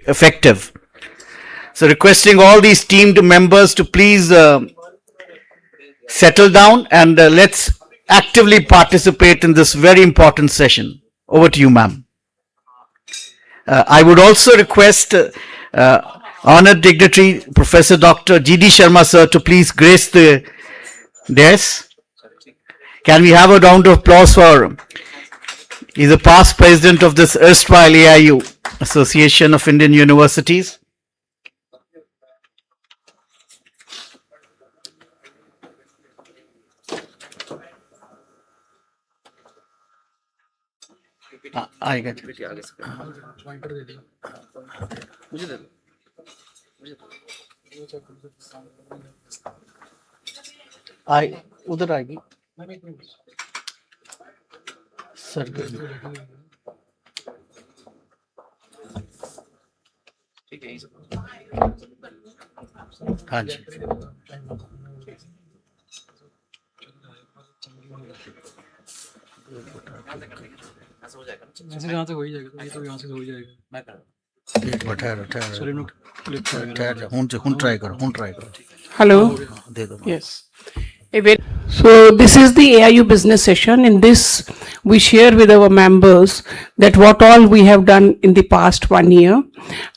effective. So requesting all these teamed members to please settle down and let's actively participate in this very important session. Over to you, ma'am. I would also request honored dignitary Professor Dr. G.D. Sharma sir to please grace the dais. Can we have a round of applause for he's a past president of this erstwhile AIU, Association of Indian Universities. I get it. उधर आएगी sir हाँ जी यहाँ से हो ही जाएगा ये तो यहाँ से हो ही जाएगा एक बार ठहर जा हुन ट्राई करो Hello. Yes. So this is the AIU business session. In this, we share with our members that what all we have done in the past 1 year,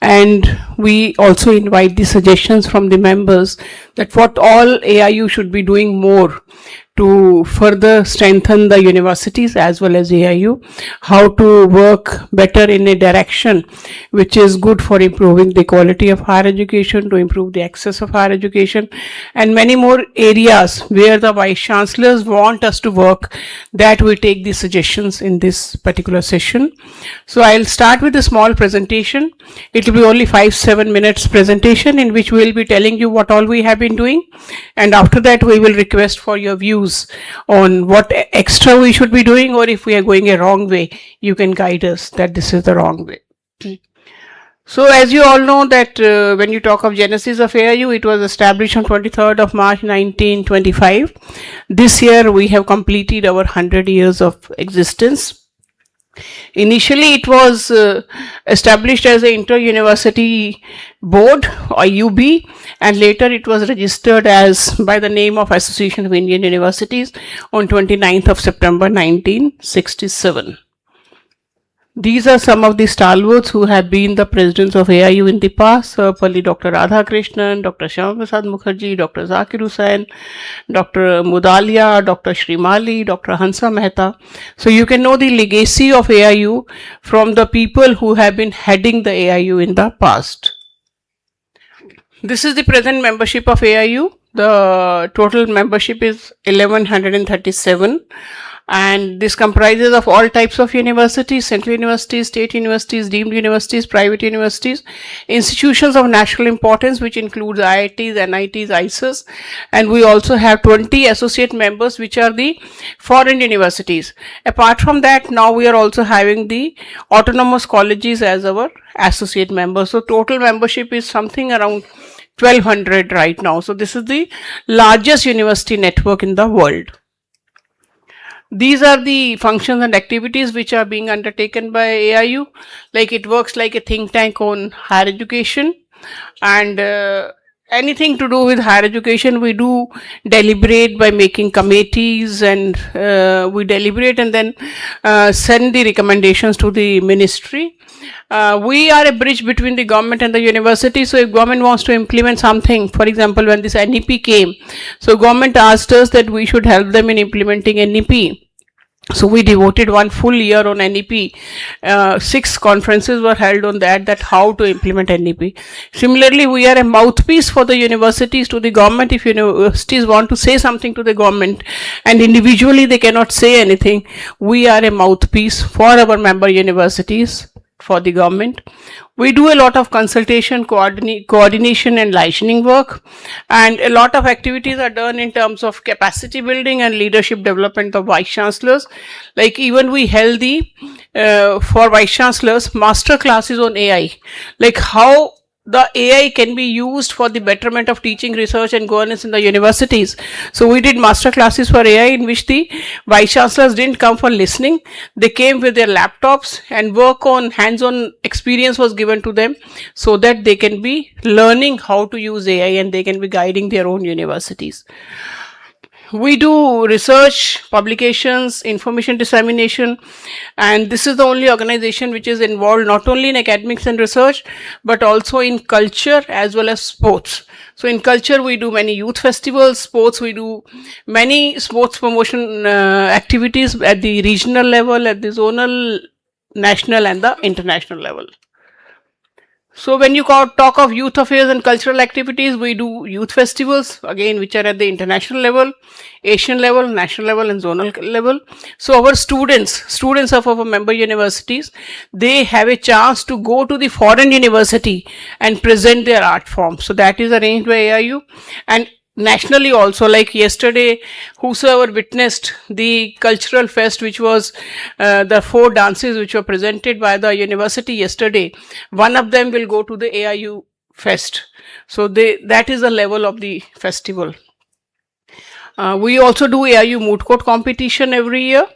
and we also invite the suggestions from the members that what all AIU should be doing more to further strengthen the universities as well as AIU, how to work better in a direction which is good for improving the quality of higher education, to improve the access of higher education, and many more areas where the vice chancellors want us to work, that we take the suggestions in this particular session. So I'll start with a small presentation. It will be only 5-7 minutes presentation in which we will be telling you what all we have been doing, and after that we will request for your views on what extra we should be doing, or if we are going a wrong way, you can guide us that this is the wrong way. So as you all know that when you talk of genesis of AIU, it was established on 23rd of March 1925. This year we have completed our 100 years of existence. Initially it was established as an inter-university board, IUB, and later it was registered as by the name of Association of Indian Universities on 29th of September 1967. These are some of the stalwarts who have been the presidents of AIU in the past. Certainly Dr. Radhakrishnan, Dr. Shyam Prasad Mukherjee, Dr. Zakir Hussain, Dr. Mudalia, Dr. Shrimali, Dr. Hansa Mehta. So you can know the legacy of AIU from the people who have been heading the AIU in the past. This is the present membership of AIU. The total membership is 1137. And this comprises of all types of universities, central universities, state universities, deemed universities, private universities, institutions of national importance, which includes IITs, NITs, ISIS, and we also have 20 associate members, which are the foreign universities. Apart from that, now we are also having the autonomous colleges as our associate members. So total membership is something around 1200 right now. So this is the largest university network in the world. These are the functions and activities which are being undertaken by AIU. Like it works like a think tank on higher education, and anything to do with higher education we do deliberate by making committees, and we deliberate and then send the recommendations to the ministry. We are a bridge between the government and the university. So if government wants to implement something, for example when this NEP came, so government asked us that we should help them in implementing NEP. So we devoted 1 full year on NEP. 6 conferences were held on that how to implement NEP. Similarly, we are a mouthpiece for the universities to the government. If universities want to say something to the government and individually they cannot say anything, we are a mouthpiece for our member universities for the government. We do a lot of consultation, coordination and licensing work, and a lot of activities are done in terms of capacity building and leadership development of vice chancellors. Like even we held the for vice chancellors master classes on AI, like how the AI can be used for the betterment of teaching, research, and governance in the universities. So we did master classes for AI in which the vice chancellors didn't come for listening. They came with their laptops and work on hands-on experience was given to them so that they can be learning how to use AI and they can be guiding their own universities. We do research, publications, information dissemination, and this is the only organization which is involved not only in academics and research, but also in culture as well as sports. So in culture, we do many youth festivals, sports, we do many sports promotion activities at the regional level, at the zonal, national, and the international level. So when you talk of youth affairs and cultural activities, we do youth festivals, again, which are at the international level, Asian level, national level, and zonal level. So our students of our member universities, they have a chance to go to the foreign university and present their art form. So that is arranged by AIU. And nationally also, like yesterday, whosoever witnessed the cultural fest, which was the 4 dances which were presented by the university yesterday, one of them will go to the AIU fest. So that is the level of the festival. We also do AIU moot court competition every year.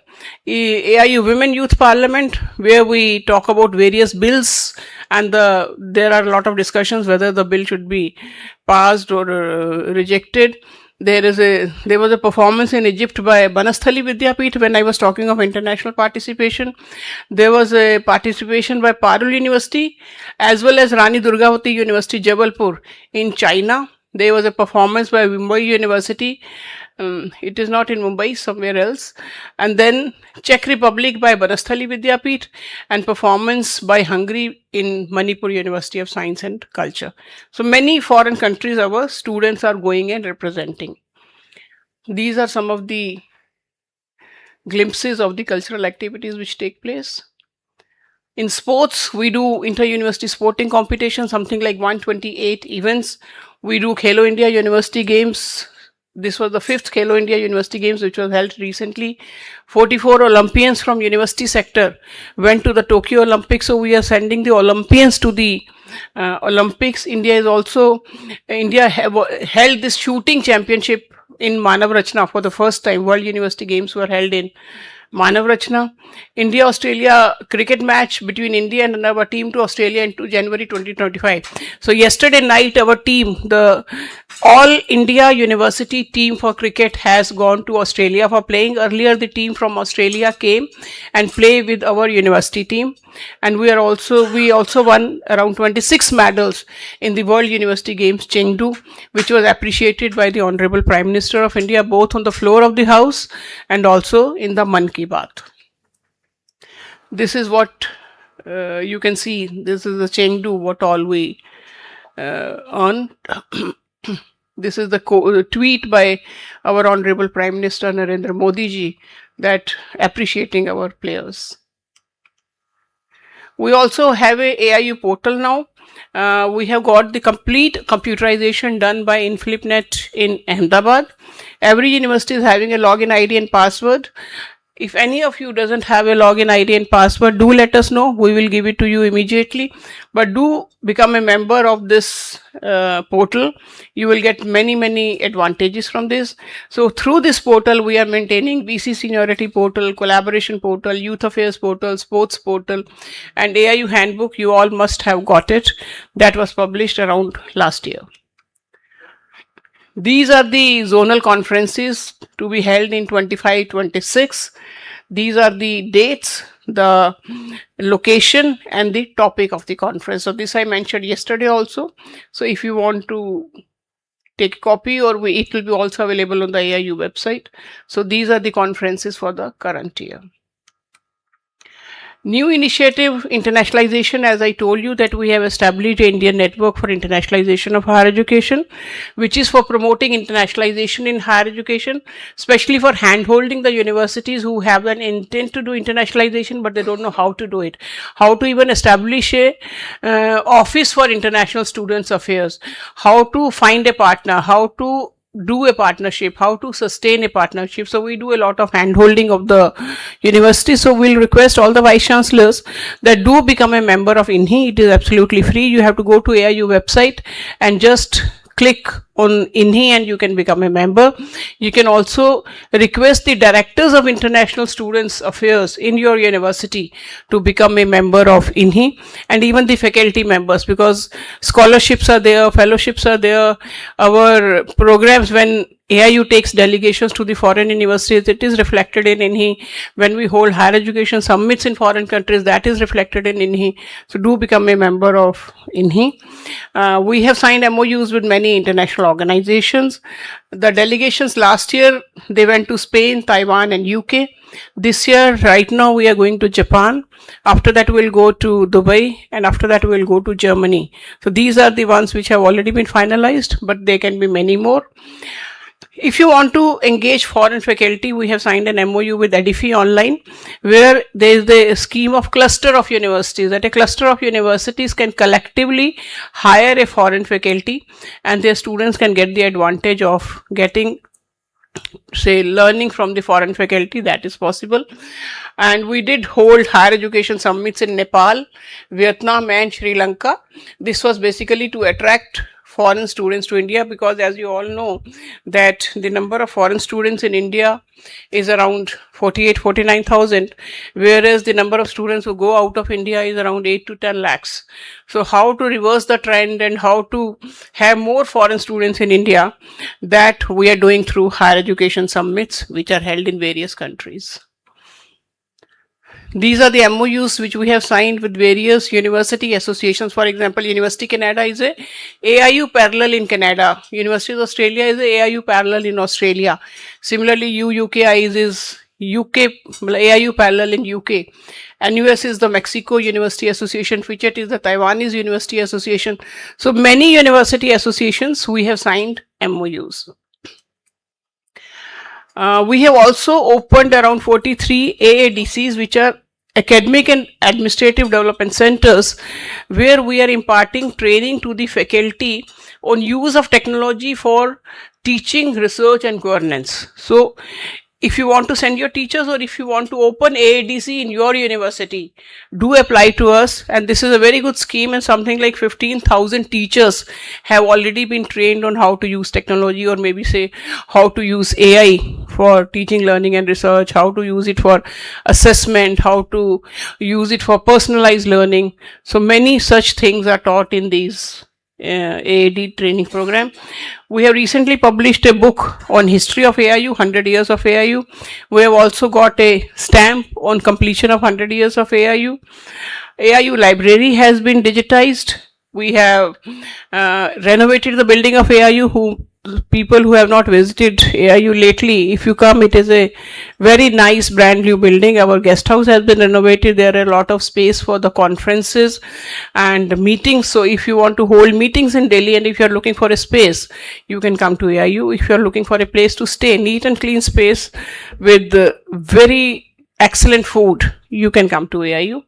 AIU Women Youth Parliament, where we talk about various bills, and there are a lot of discussions whether the bill should be passed or rejected. There was a performance in Egypt by Banasthali Vidyapith when I was talking of international participation. There was a participation by Parul University as well as Rani Durgavati University, Jabalpur in China. There was a performance by Mumbai University. It is not in Mumbai, somewhere else. And then Czech Republic by Banasthali Vidyapith, and performance by Hungary in Manipur University of Science and Culture. So many foreign countries our students are going and representing. These are some of the glimpses of the cultural activities which take place. In sports, we do inter-university sporting competition, something like 128 events. We do Khelo India University Games. This was the 5th Khelo India University Games, which was held recently. 44 Olympians from university sector went to the Tokyo Olympics. So we are sending the Olympians to the Olympics. India held this shooting championship in Manav Rachna for the first time. World University Games were held in Manav Rachna. India-Australia cricket match between India and our team to Australia into January 2025. So yesterday night, our team, the All India University team for cricket, has gone to Australia for playing. Earlier, the team from Australia came and played with our university team. And we also won around 26 medals in the World University Games Chengdu, which was appreciated by the Honorable Prime Minister of India, both on the floor of the House and also in the Mann Ki Baat. This is what you can see. This is the Chengdu, what all we earned. This is the tweet by our Honorable Prime Minister Narendra Modi ji, that appreciating our players. We also have a AIU portal now. We have got the complete computerization done by InflipNet in Ahmedabad. Every university is having a login ID and password. If any of you doesn't have a login ID and password, do let us know. We will give it to you immediately. But do become a member of this portal. You will get many advantages from this. So through this portal, we are maintaining BC Seniority Portal, Collaboration Portal, Youth Affairs Portal, Sports Portal, and AIU Handbook. You all must have got it. That was published around last year. These are the zonal conferences to be held in 25-26. These are the dates, the location, and the topic of the conference. So this I mentioned yesterday also. So if you want to take a copy, or it will be also available on the AIU website. So these are the conferences for the current year. New initiative, internationalization. As I told you that we have established an Indian network for internationalization of higher education, which is for promoting internationalization in higher education, especially for hand-holding the universities who have an intent to do internationalization, but they don't know how to do it. How to even establish a office for international students affairs, how to find a partner, how to do a partnership, how to sustain a partnership. So we do a lot of hand-holding of the university. So we'll request all the vice chancellors that do become a member of INHI. It is absolutely free. You have to go to AIU website and just click on INHI and you can become a member. You can also request the directors of international students affairs in your university to become a member of INHI, and even the faculty members, because scholarships are there, fellowships are there. Our programs, when AIU takes delegations to the foreign universities, it is reflected in INHI. When we hold higher education summits in foreign countries, that is reflected in INHI. So do become a member of INHI. We have signed MOUs with many international organizations. The delegations last year, they went to Spain, Taiwan and UK. This year, right now, we are going to Japan. After that, we'll go to Dubai, and after that, we'll go to Germany. So these are the ones which have already been finalized, but there can be many more. If you want to engage foreign faculty, we have signed an MOU with Edifi Online, where there is the scheme of cluster of universities, that a cluster of universities can collectively hire a foreign faculty and their students can get the advantage of getting, say, learning from the foreign faculty. That is possible. And we did hold higher education summits in Nepal, Vietnam and Sri Lanka. This was basically to attract foreign students to India, because as you all know that the number of foreign students in India is around 49,000, whereas the number of students who go out of India is around 8 to 10 lakhs. So how to reverse the trend and how to have more foreign students in India, that we are doing through higher education summits which are held in various countries. These are the MOUs which we have signed with various university associations. For example, University Canada is a AIU parallel in Canada. University of Australia is a AIU parallel in Australia. Similarly, UKI is UK AIU parallel in UK. NUS is the Mexico University Association. FICHET is the Taiwanese University Association. So many university associations we have signed MOUs. We have also opened around 43 AADCs, which are academic and administrative development centers, where we are imparting training to the faculty on use of technology for teaching, research and governance. So if you want to send your teachers, or if you want to open AADC in your university, do apply to us. And this is a very good scheme, and something like 15,000 teachers have already been trained on how to use technology, or maybe say how to use AI for teaching, learning and research, how to use it for assessment, how to use it for personalized learning. So many such things are taught in these AAD training program. We have recently published a book on history of AIU, 100 years of AIU. We have also got a stamp on completion of 100 years of AIU. AIU library has been digitized. We have renovated the building of AIU. People who have not visited AIU lately, if you come, it is a very nice brand new building. Our guest house has been renovated. There are a lot of space for the conferences and meetings. So if you want to hold meetings in Delhi, and if you are looking for a space, you can come to AIU. If you are looking for a place to stay, neat and clean space with very excellent food, you can come to AIU.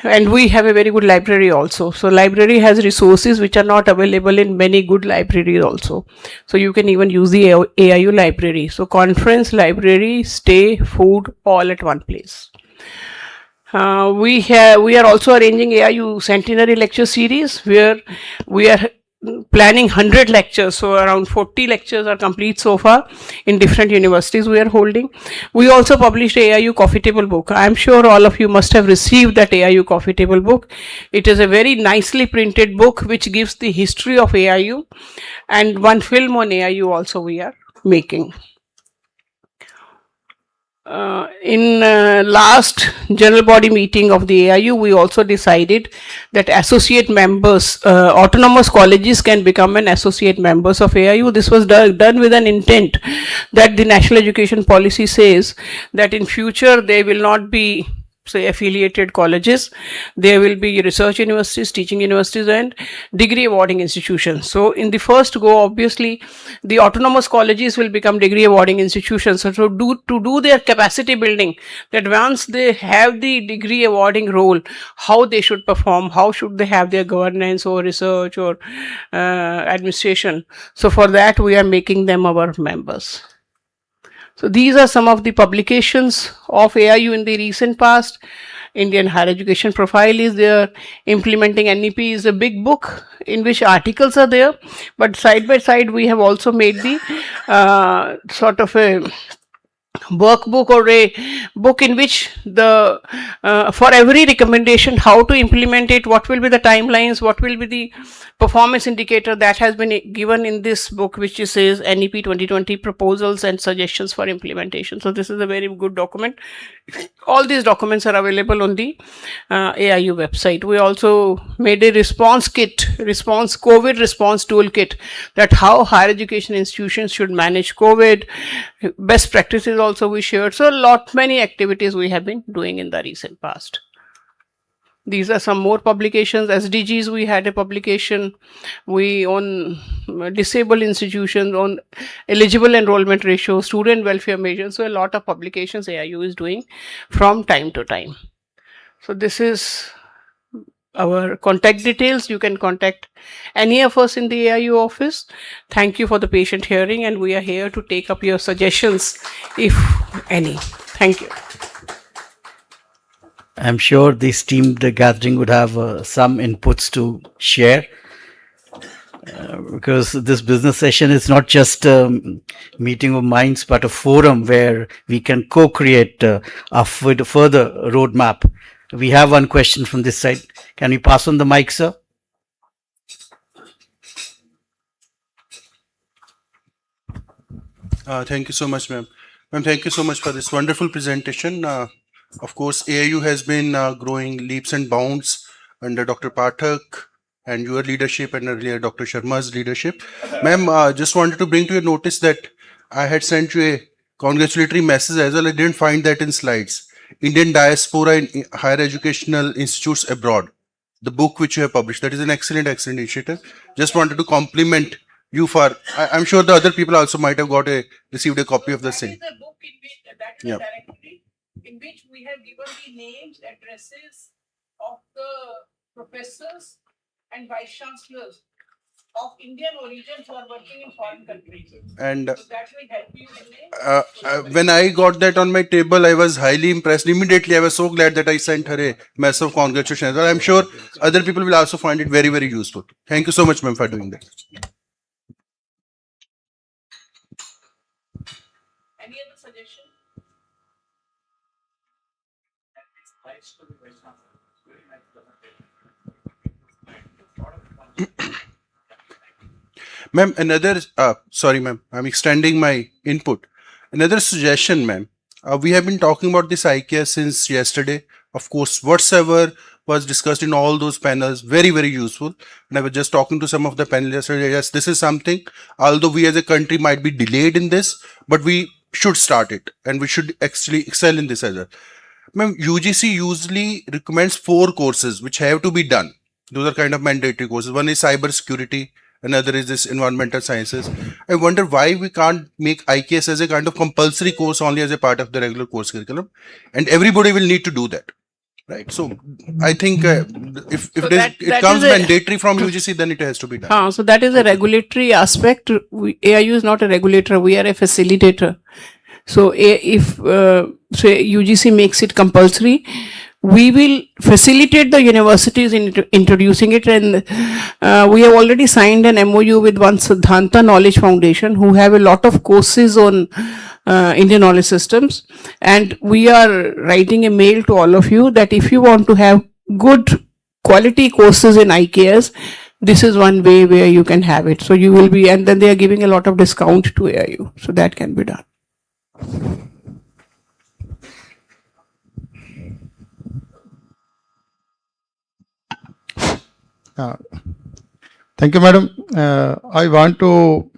And we have a very good library also. So library has resources which are not available in many good libraries also. So you can even use the AIU library. So conference, library, stay, food, all at one place. We are also arranging AIU centenary lecture series, where we are planning 100 lectures. So around 40 lectures are complete so far in different universities we are holding. We also published AIU coffee table book. I am sure all of you must have received that AIU coffee table book. It is a very nicely printed book which gives the history of AIU, and one film on AIU also we are making. In last general body meeting of the AIU, we also decided that associate members, autonomous colleges can become an associate members of AIU. This was done with an intent that the National Education Policy says that in future there will not be say affiliated colleges. There will be research universities, teaching universities, and degree awarding institutions. So in the first go, obviously the autonomous colleges will become degree awarding institutions. So to do their capacity building, that once they have the degree awarding role, how they should perform, how should they have their governance or research or administration. So for that we are making them our members. So these are some of the publications of AIU in the recent past. Indian Higher Education Profile is there. Implementing NEP is a big book in which articles are there. But side by side, we have also made the sort of a workbook or a book in which the for every recommendation how to implement it, what will be the timelines, what will be the performance indicator, that has been given in this book, which says NEP 2020 proposals and suggestions for implementation. So this is a very good document. All these documents are available on the AIU website. We also made a response kit, COVID response toolkit, that how higher education institutions should manage COVID. Best practices also we shared. So many activities we have been doing in the recent past. These are some more publications. SDGs, we had a publication. We on disabled institutions, on eligible enrollment ratio, student welfare measures. So a lot of publications AIU is doing from time to time. So this is our contact details. You can contact any of us in the AIU office. Thank you for the patient hearing, and we are here to take up your suggestions, if any. Thank you. I'm sure this teamed gathering would have some inputs to share, because this business session is not just a meeting of minds, but a forum where we can co-create a further roadmap. We have one question from this side. Can we pass on the mic, sir? Thank you so much, ma'am. Ma'am, thank you so much for this wonderful presentation. Of course, AIU has been growing leaps and bounds under Dr. Pathak and your leadership, and earlier Dr. Sharma's leadership. Ma'am, just wanted to bring to your notice that I had sent you a congratulatory message as well. I didn't find that in slides. Indian Diaspora in Higher Educational Institutes Abroad, the book which you have published. That is an excellent initiative. Just wanted to compliment you for, I'm sure the other people also might have received a copy of the same. That is a book in which, that is a directory in which we have given the names, addresses of the professors and vice chancellors of Indian origin who are working in foreign countries. And so that will help you in when I got that on my table, I was highly impressed. Immediately, I was so glad that I sent her a massive congratulations. I'm sure other people will also find it very, very useful. Thank you so much, ma'am, for doing that. Any other suggestion? Ma'am, sorry, ma'am, I'm extending my input. Another suggestion, ma'am. We have been talking about this IKEA since yesterday. Of course, whatsoever was discussed in all those panels, very, very useful. And I was just talking to some of the panelists yesterday. Yes, this is something, although we as a country might be delayed in this, but we should start it and we should actually excel in this as well. Ma'am, UGC usually recommends 4 courses which have to be done. Those are kind of mandatory courses. One is cyber security, another is this environmental sciences. I wonder why we can't make IKS as a kind of compulsory course only as a part of the regular course curriculum, and everybody will need to do that, right? So I think if it comes mandatory from UGC, then it has to be done. So that is a regulatory aspect. AIU is not a regulator; we are a facilitator. So if say UGC makes it compulsory, we will facilitate the universities in introducing it, and we have already signed an MOU with one Siddhanta Knowledge Foundation, who have a lot of courses on Indian knowledge systems, and we are writing a mail to all of you that if you want to have good quality courses in IKS, this is one way where you can have it. So you will be, and then they are giving a lot of discount to AIU, so that can be done. Thank you, madam. I want to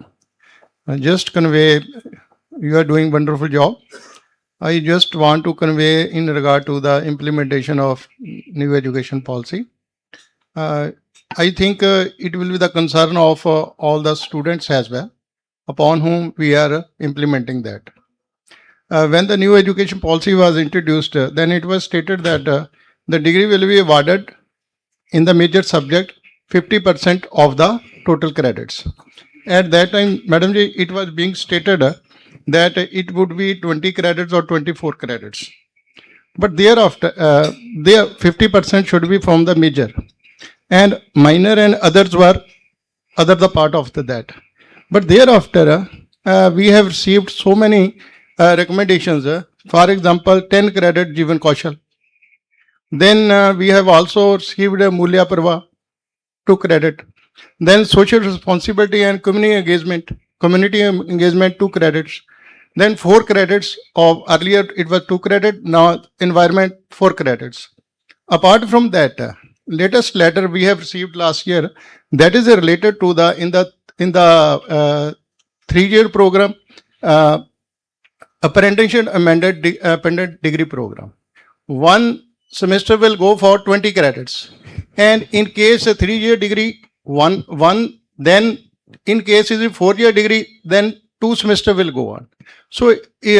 just convey, you are doing wonderful job. I just want to convey in regard to the implementation of new education policy. I think it will be the concern of all the students as well, upon whom we are implementing that. When the new education policy was introduced, then it was stated that the degree will be awarded in the major subject 50% of the total credits. At that time, Madam Ji, it was being stated that it would be 20 credits or 24 credits. But thereafter, their 50% should be from the major, and minor and others were other the part of that. But thereafter, we have received so many recommendations. For example, 10 credit Jivan Kaushal. Then we have also received a Mulya Parva, 2 credit. Then social responsibility and community engagement 2 credits. Then 4 credits of earlier it was 2 credit, now environment 4 credits. Apart from that, latest letter we have received last year, that is related to the in the 3-year program, apprenticeship amended degree program. One semester will go for 20 credits, and in case a 3-year degree, one, then in case is a 4-year degree, then 2 semester will go on. So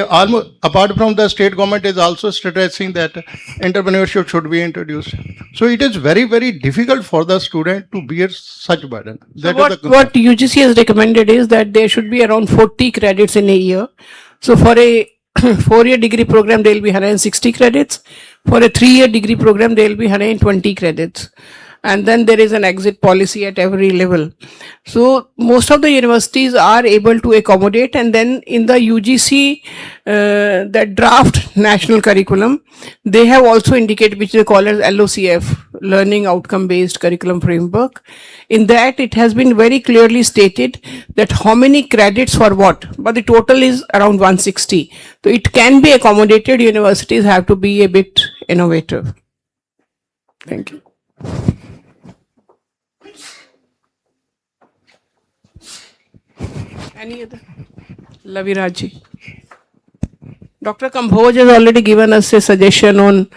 almost apart from the state government is also stressing that entrepreneurship should be introduced. So it is very, very difficult for the student to bear such burden. So what UGC has recommended is that there should be around 40 credits in a year. So for a 4-year degree program, there will be 160 credits. For a 3-year degree program, there will be 120 credits. And then there is an exit policy at every level. So most of the universities are able to accommodate, and then in the UGC, that draft national curriculum, they have also indicated, which they call as LOCF, Learning Outcome Based Curriculum Framework. In that, it has been very clearly stated that how many credits for what, but the total is around 160. So it can be accommodated. Universities have to be a bit innovative. Thank you. Any other? Laviraji. Dr. Kamboj has already given us a suggestion on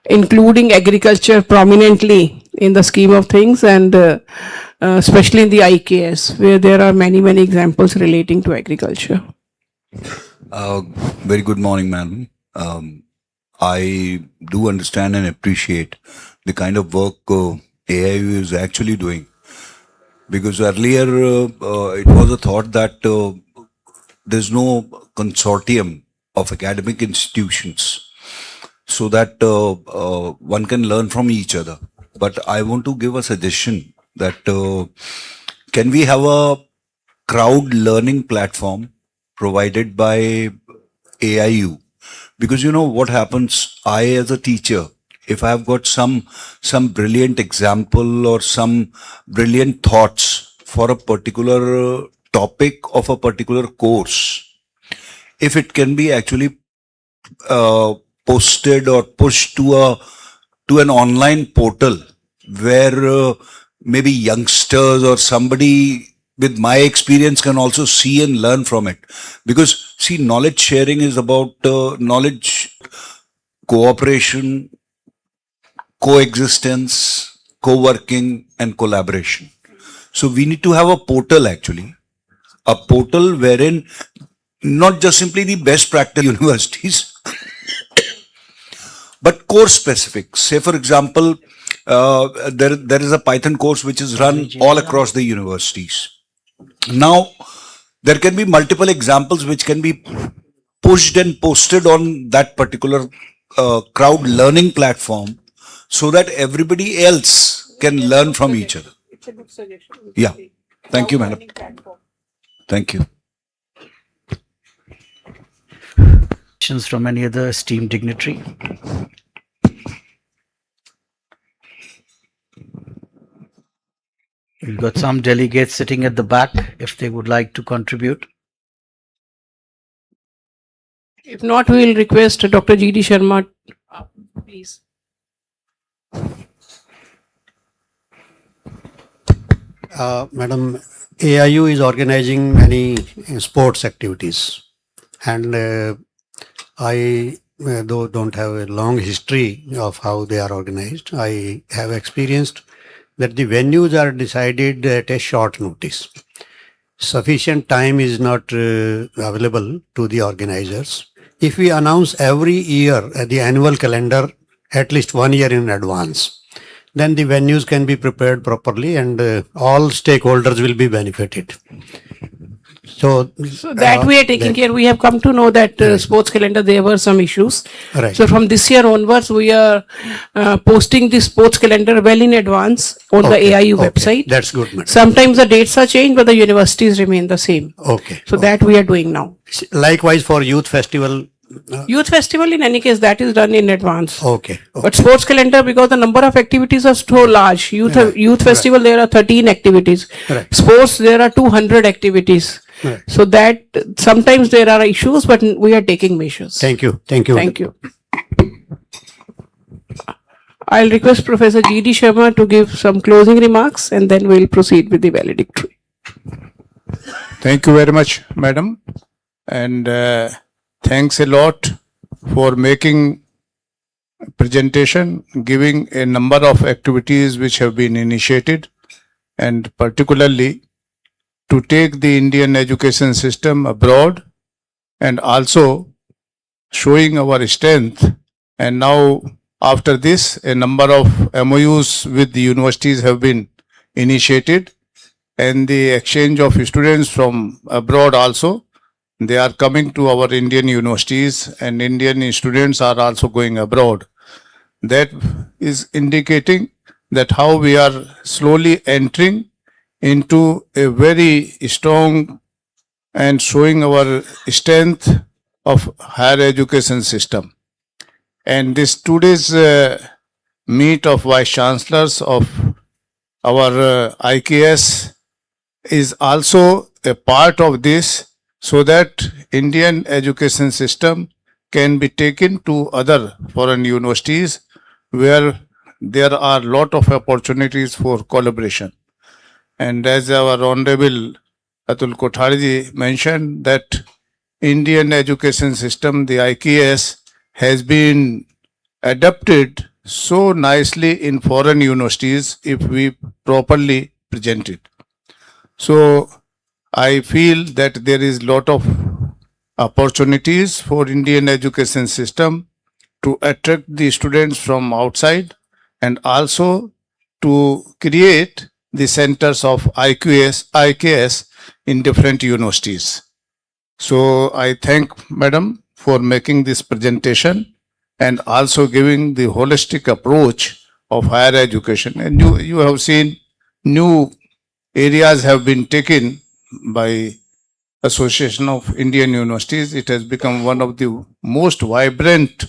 including agriculture prominently in the scheme of things, and especially in the IKS, where there are many, many examples relating to agriculture. Very good morning, madam. I do understand and appreciate the kind of work AIU is actually doing. Because earlier it was a thought that there's no consortium of academic institutions so that one can learn from each other. But I want to give a suggestion that can we have a crowd learning platform provided by AIU? Because you know what happens, I as a teacher, if I have got some brilliant example or some brilliant thoughts for a particular topic of a particular course, if it can be actually posted or pushed to an online portal where maybe youngsters or somebody with my experience can also see and learn from it. Because see, knowledge sharing is about knowledge, cooperation, coexistence, co-working and collaboration. So we need to have a portal actually, a portal wherein not just simply the best practice universities, but course specific. Say for example, there is a Python course which is run all across the universities. Now, there can be multiple examples which can be pushed and posted on that particular crowd learning platform so that everybody else can learn from each other. It's a good suggestion. Yeah. Thank you, madam. Thank you. Questions from any other esteemed dignitary? We've got some delegates sitting at the back if they would like to contribute. If not, we will request Dr. G.D. Sharma, please. Madam, AIU is organizing many sports activities, and I, though don't have a long history of how they are organized, I have experienced that the venues are decided at a short notice. Sufficient time is not available to the organizers. If we announce every year the annual calendar at least 1 year in advance, then the venues can be prepared properly and all stakeholders will be benefited. So that we are taking care. We have come to know that sports calendar, there were some issues. Right. So from this year onwards, we are posting the sports calendar well in advance on the AIU website. That's good, madam. Sometimes the dates are changed, but the universities remain the same. Okay. So that we are doing now. Likewise for youth festival. Youth festival, in any case, that is done in advance. Okay. But sports calendar, because the number of activities are so large, youth festival, there are 13 activities. Right. Sports, there are 200 activities. Right. So that sometimes there are issues, but we are taking measures. Thank you. Thank you. Thank you. I'll request Professor G.D. Sharma to give some closing remarks, and then we'll proceed with the valedictory. Thank you very much, madam. And thanks a lot for making presentation, giving a number of activities which have been initiated, and particularly to take the Indian education system abroad, and also showing our strength. And now after this, a number of MOUs with the universities have been initiated, and the exchange of students from abroad also. They are coming to our Indian universities, and Indian students are also going abroad. That is indicating that how we are slowly entering into a very strong and showing our strength of higher education system. And this today's meet of Vice Chancellors of our IKS is also a part of this, so that Indian education system can be taken to other foreign universities where there are a lot of opportunities for collaboration. And as our Honorable Atul Kothari mentioned, that Indian education system, the IKS, has been adapted so nicely in foreign universities if we properly present it. So I feel that there is lot of opportunities for Indian education system to attract the students from outside, and also to create the centers of IKS in different universities. So I thank Madam for making this presentation and also giving the holistic approach of higher education. And you have seen new areas have been taken by Association of Indian Universities. It has become one of the most vibrant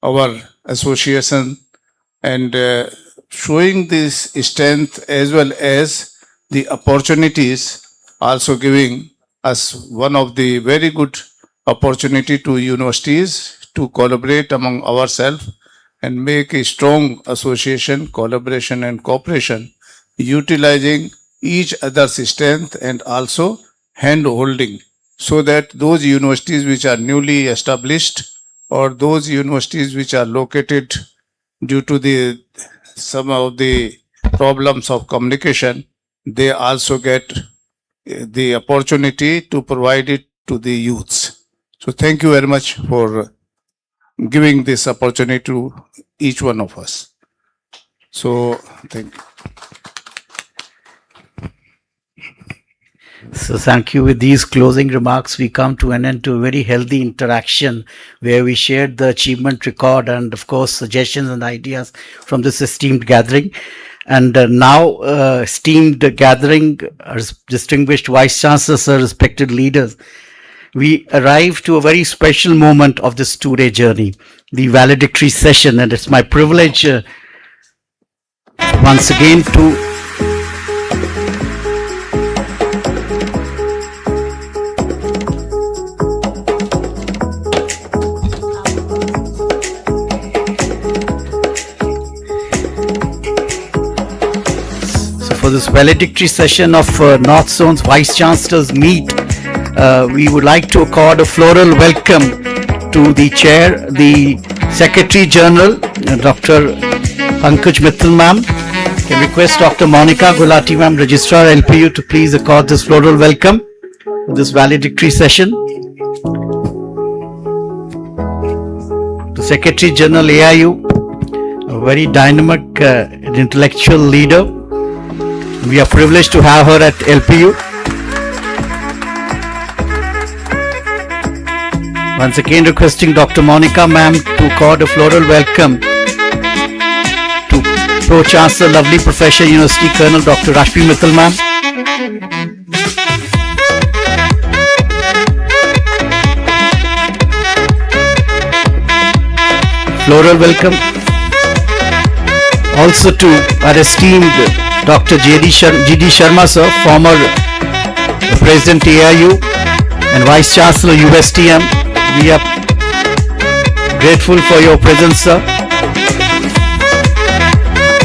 our association, and showing this strength as well as the opportunities, also giving us one of the very good opportunity to universities to collaborate among ourselves and make a strong association, collaboration and cooperation, utilizing each other's strength and also hand holding, so that those universities which are newly established or those universities which are located due to some of the problems of communication, they also get the opportunity to provide it to the youths. So thank you very much for giving this opportunity to each one of us. So thank you. So thank you. With these closing remarks, we come to an end to a very healthy interaction where we shared the achievement record and, of course, suggestions and ideas from this esteemed gathering. And now, esteemed gathering, distinguished Vice Chancellors, respected leaders, we arrive to a very special moment of this two-day journey, the valedictory session. And it's my privilege once again to for this valedictory session of North Zone's Vice Chancellors meet, we would like to accord a floral welcome to the chair, the Secretary General, Dr. Pankaj Mittal ma'am. Can request Dr. Monica Gulati ma'am, Registrar LPU, to please accord this floral welcome to this valedictory session. The Secretary General AIU, a very dynamic and intellectual leader. We are privileged to have her at LPU. Once again requesting Dr. Monica ma'am to accord a floral welcome to Pro-Chancellor, lovely Professor, University Colonel Dr. Rashmi Mittal ma'am. Floral welcome also to our esteemed Dr. GD Sharma sir, former President AIU and Vice Chancellor USTM. We are grateful for your presence, sir.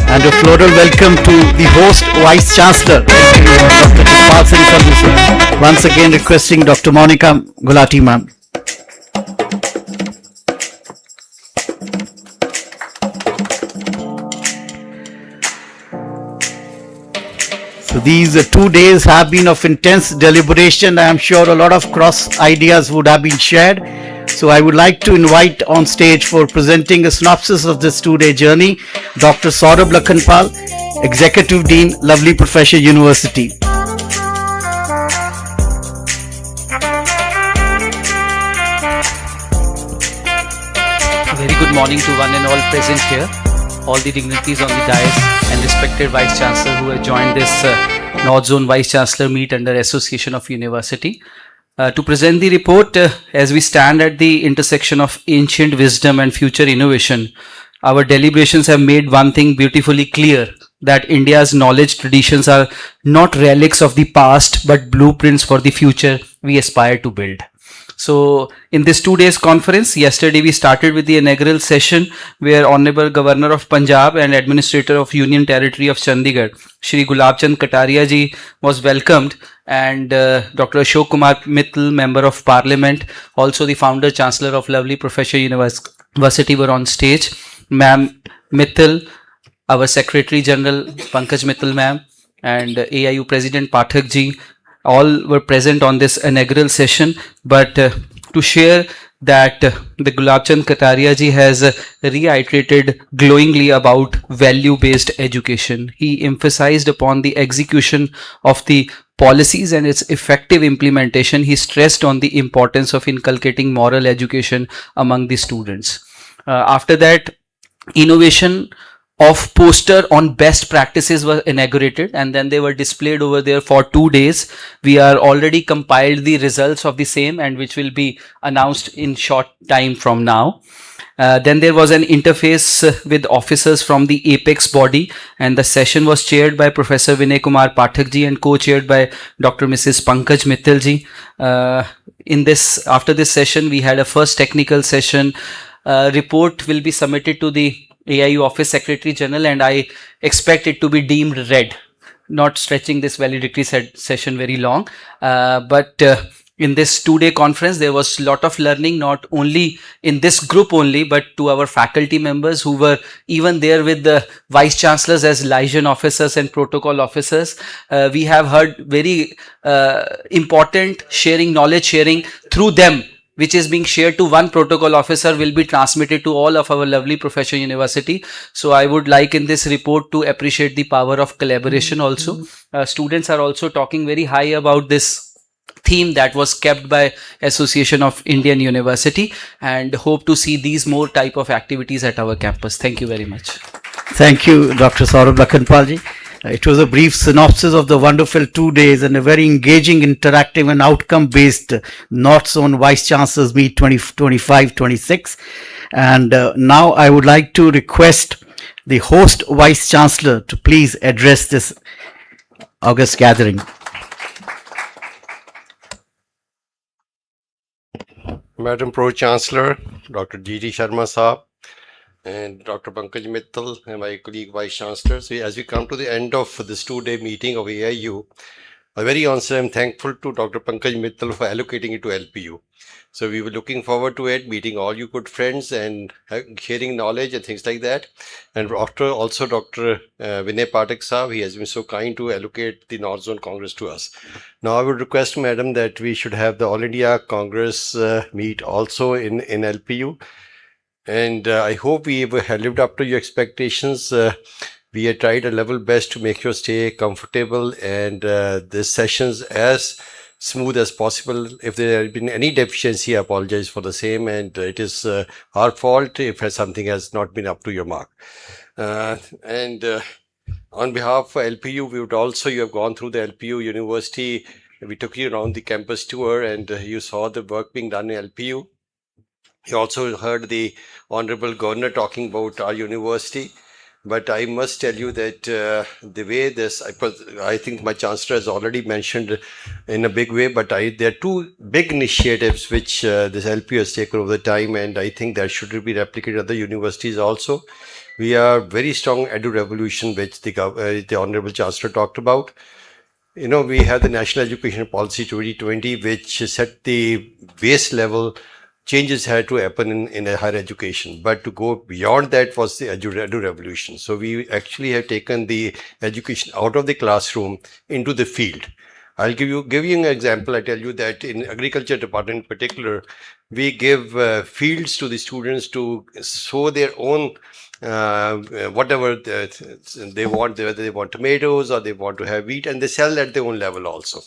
And a floral welcome to the host, Vice Chancellor, Dr. Jaspal Singh Sandhu, sir. Once again requesting Dr. Monica Gulati ma'am. So these 2 days have been of intense deliberation. I am sure a lot of cross ideas would have been shared. So I would like to invite on stage for presenting a synopsis of this 2-day journey, Dr. Saurabh Lakhanpal, Executive Dean, Lovely Professor University. Very good morning to one and all present here, all the dignitaries on the dais and respected Vice Chancellor who have joined this North Zone Vice Chancellor meet under Association of University. To present the report, as we stand at the intersection of ancient wisdom and future innovation, our deliberations have made one thing beautifully clear, that India's knowledge traditions are not relics of the past, but blueprints for the future we aspire to build. So in this 2 days conference, yesterday we started with the inaugural session where Honorable Governor of Punjab and Administrator of Union Territory of Chandigarh, Shri Gulab Chand Kataria ji was welcomed, and Dr. Ashok Kumar Mittal, Member of Parliament, also the Founder Chancellor of lovely Professor University were on stage. Ma'am Mittal, our Secretary General Pankaj Mittal ma'am, and AIU President Pathak ji, all were present on this inaugural session. But to share that the Gulab Chand Kataria ji has reiterated glowingly about value-based education. He emphasized upon the execution of the policies and its effective implementation. He stressed on the importance of inculcating moral education among the students. After that, innovation of poster on best practices were inaugurated, and then they were displayed over there for 2 days. We are already compiled the results of the same, and which will be announced in short time from now. Then there was an interface with officers from the apex body, and the session was chaired by Professor Vinay Kumar Pathak ji and co-chaired by Dr. Mrs. Pankaj Mittal ji. After this session, we had a first technical session. Report will be submitted to the AIU Office Secretary General, and I expect it to be deemed read, not stretching this valedictory session very long. But in this 2-day conference, there was a lot of learning, not only in this group only, but to our faculty members who were even there with the Vice Chancellors as liaison officers and protocol officers. We have heard very important knowledge sharing through them, which is being shared to one protocol officer, will be transmitted to all of our lovely Professor University. So I would like in this report to appreciate the power of collaboration also. Students are also talking very high about this theme that was kept by Association of Indian University, and hope to see these more type of activities at our campus. Thank you very much. Thank you, Dr. Saurabh Lakhanpal ji. It was a brief synopsis of the wonderful 2 days and a very engaging, interactive and outcome-based North Zone Vice Chancellors Meet 2025-26. And now I would like to request the host Vice Chancellor to please address this august gathering. Madam Pro-Chancellor, Dr. GD Sharma Saab, and Dr. Pankaj Mittal and my colleague Vice Chancellor. So as we come to the end of this 2-day meeting of AIU, very honestly, I'm thankful to Dr. Pankaj Mittal for allocating it to LPU. So we were looking forward to it, meeting all you good friends and sharing knowledge and things like that. And after also Dr. Vinay Pathak Saab, he has been so kind to allocate the North Zone Congress to us. Now I would request, Madam, that we should have the All India Congress meet also in LPU. And I hope we have lived up to your expectations. We have tried a level best to make you stay comfortable and the sessions as smooth as possible. If there has been any deficiency, I apologize for the same, and it is our fault if something has not been up to your mark. And on behalf of LPU, we would also, you have gone through the LPU University. We took you around the campus tour and you saw the work being done in LPU. You also heard the Honorable Governor talking about our university. But I must tell you that the way this, I think my Chancellor has already mentioned in a big way, but there are two big initiatives which this LP has taken over the time, and I think that should be replicated at other universities also. We are very strong edu revolution, which the Honorable Chancellor talked about. You know, we have the National Education Policy 2020, which set the base level. Changes had to happen in higher education, but to go beyond that was the edu revolution. So we actually have taken the education out of the classroom into the field. I'll give you an example. I tell you that in agriculture department in particular, we give fields to the students to sow their own whatever they want, whether they want tomatoes or they want to have wheat, and they sell at their own level also.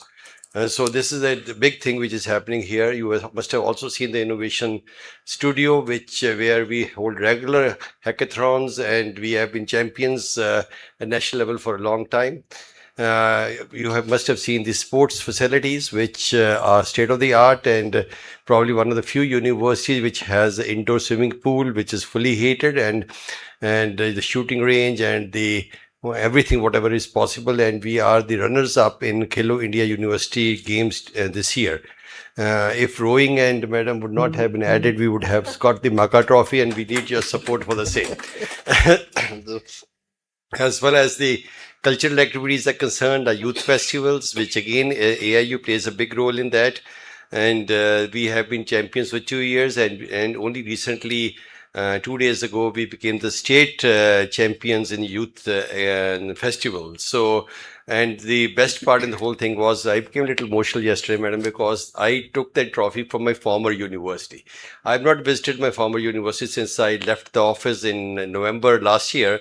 So this is a big thing which is happening here. You must have also seen the innovation studio, where we hold regular hackathons, and we have been champions at national level for a long time. You must have seen the sports facilities, which are state of the art, and probably one of the few universities which has an indoor swimming pool, which is fully heated, and the shooting range and the everything, whatever is possible. And we are the runners up in Khelo India University Games this year. If rowing and Madam would not have been added, we would have got the Maka Trophy, and we need your support for the same. As far as the cultural activities are concerned, our youth festivals, which again AIU plays a big role in that, and we have been champions for 2 years, and only recently 2 days ago, we became the state champions in youth festival. So, and the best part in the whole thing was I became a little emotional yesterday, Madam, because I took that trophy from my former university. I've not visited my former university since I left the office in November last year.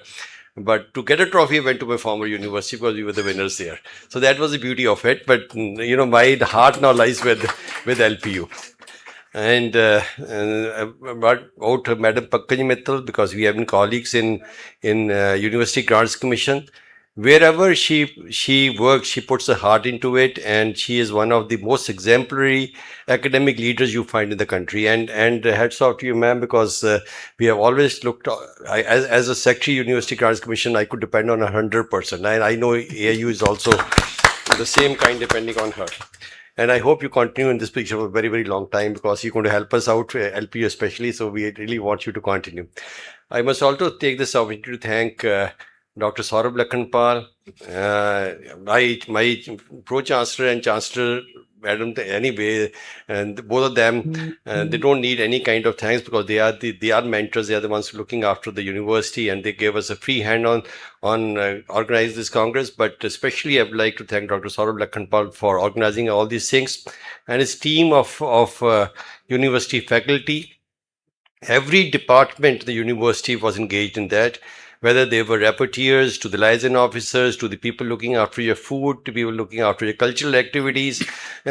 But to get a trophy, I went to my former university because we were the winners there. So that was the beauty of it. But, you know, my heart now lies with LPU. And about Madam Pankaj Mittal, because we have been colleagues in University Grants Commission. Wherever she works, she puts her heart into it, and she is one of the most exemplary academic leaders you find in the country. And hats off to you, ma'am, because we have always looked. As a secretary, University Grants Commission, I could depend on 100%. And I know AIU is also the same kind, depending on her. And I hope you continue in this position for a very, very long time, because you're going to help us out, LPU especially. So we really want you to continue. I must also take this opportunity to thank Dr. Saurabh Lakhanpal, my Pro-Chancellor and Chancellor, Madam, anyway, and both of them, they don't need any kind of thanks, because they are mentors. They are the ones looking after the university, and they gave us a free hand on organizing this Congress. But especially I would like to thank Dr. Saurabh Lakhanpal for organizing all these things, and his team of university faculty. Every department in the university was engaged in that, whether they were rapporteurs, to the liaison officers, to the people looking after your food, to people looking after your cultural activities.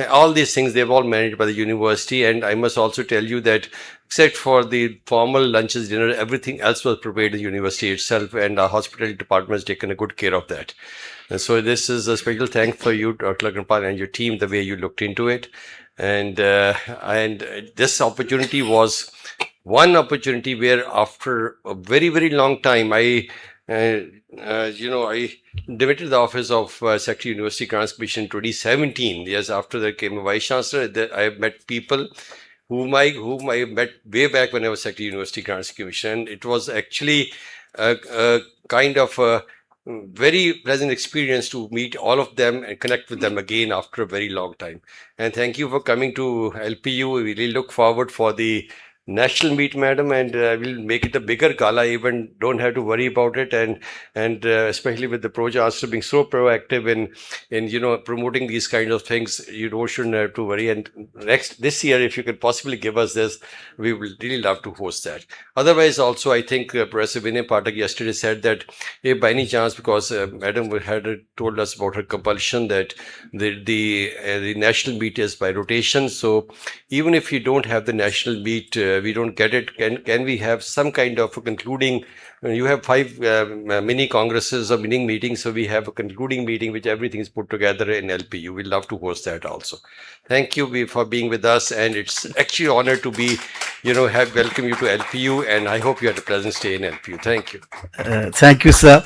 All these things, they've all managed by the university. And I must also tell you that except for the formal lunches, dinner, everything else was prepared in the university itself, and our hospitality department has taken a good care of that. And so this is a special thanks for you, Dr. Lakhanpal, and your team, the way you looked into it. And this opportunity was one opportunity where after a very, very long time, I debated the office of Secretary University Grants Commission in 2017. Years after that came a Vice Chancellor. I have met people whom I met way back when I was Secretary University Grants Commission. It was actually a kind of very pleasant experience to meet all of them and connect with them again after a very long time. And thank you for coming to LPU. We really look forward for the national meet, madam, and we'll make it a bigger gala even. Don't have to worry about it. And especially with the Pro Chancellor being so proactive in promoting these kinds of things, shouldn't have to worry. And this year, if you could possibly give us this, we will really love to host that. Otherwise, also, I think Professor Vinay Pathak yesterday said that if by any chance, because madam had told us about her compulsion that the national meet is by rotation. So even if you don't have the national meet, we don't get it. Can we have some kind of a concluding? You have 5 mini congresses or mini meetings, so we have a concluding meeting which everything is put together in LPU. We'd love to host that also. Thank you for being with us, and it's actually an honor to be, have welcome you to LPU, and I hope you had a pleasant stay in LPU. Thank you. Thank you, sir.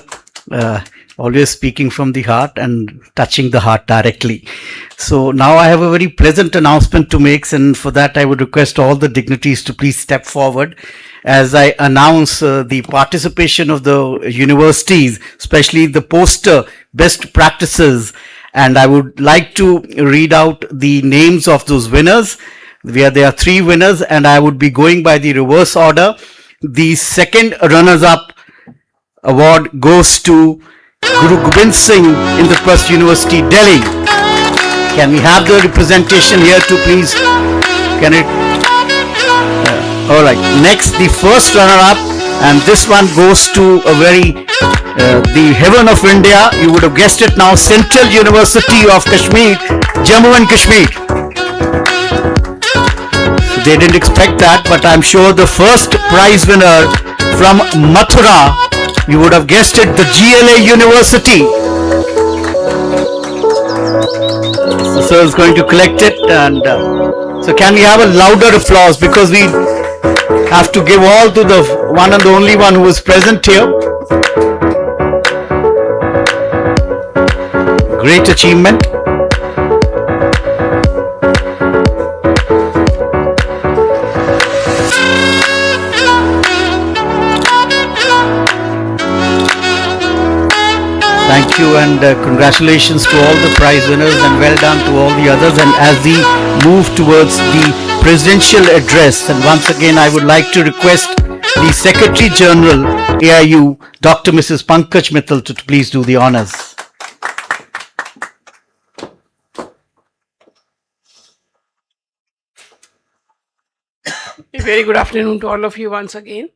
Always speaking from the heart and touching the heart directly. So now I have a very pleasant announcement to make, and for that I would request all the dignitaries to please step forward as I announce the participation of the universities, especially the poster best practices. And I would like to read out the names of those winners. There are 3 winners, and I would be going by the reverse order. The second runners-up award goes to Guru Gobind Singh, Indraprasth University, Delhi. Can we have the representation here too, please? Can it? All right. Next, the first runner-up, and this one goes to the heaven of India. You would have guessed it now, Central University of Kashmir, Jammu and Kashmir. They didn't expect that, but I'm sure the first prize winner from Mathura, you would have guessed it, the GLA University. So sir is going to collect it, and so can we have a louder applause, because we have to give all to the one and the only one who is present here. Great achievement. Thank you, and congratulations to all the prize winners, and well done to all the others. And as we move towards the presidential address, and once again I would like to request the Secretary General AIU, Dr. Mrs. Pankaj Mittal, to please do the honors. A very good afternoon to all of you once again.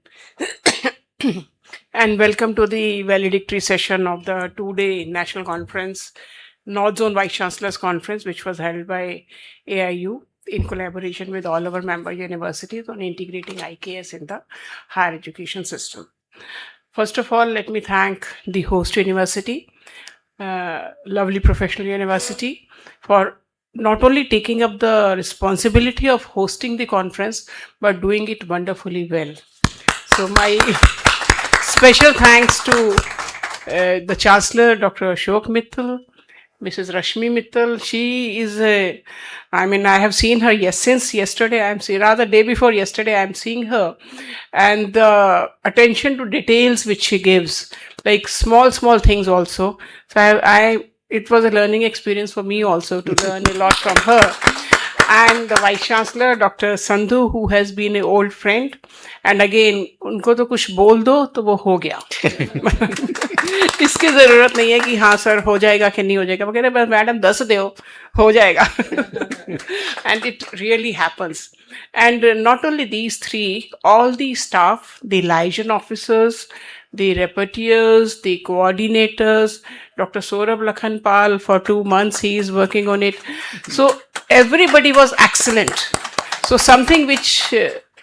And welcome to the valedictory session of the 2-day national conference, North Zone Vice Chancellors Conference, which was held by AIU in collaboration with all our member universities on integrating IKS in the higher education system. First of all, let me thank the host university, lovely professional university, for not only taking up the responsibility of hosting the conference, but doing it wonderfully well. So my special thanks to the Chancellor, Dr. Ashok Mittal, Mrs. Rashmi Mittal. She is I have seen her since yesterday. Day before yesterday, I'm seeing her. And the attention to details which she gives, like small things also. So it was a learning experience for me also to learn a lot from her. And the Vice Chancellor, Dr. Sandhu, who has been an old friend. And again, उनको तो कुछ बोल दो तो वो हो गया. इसकी जरूरत नहीं है कि हाँ सर हो जाएगा कि नहीं हो जाएगा. वो कह रहे मैडम 10 दो हो जाएगा. And it really happens. And not only these 3, all the staff, the liaison officers, the rapporteurs, the coordinators, Dr. Saurabh Lakhanpal, for 2 months he is working on it. So everybody was excellent. So something which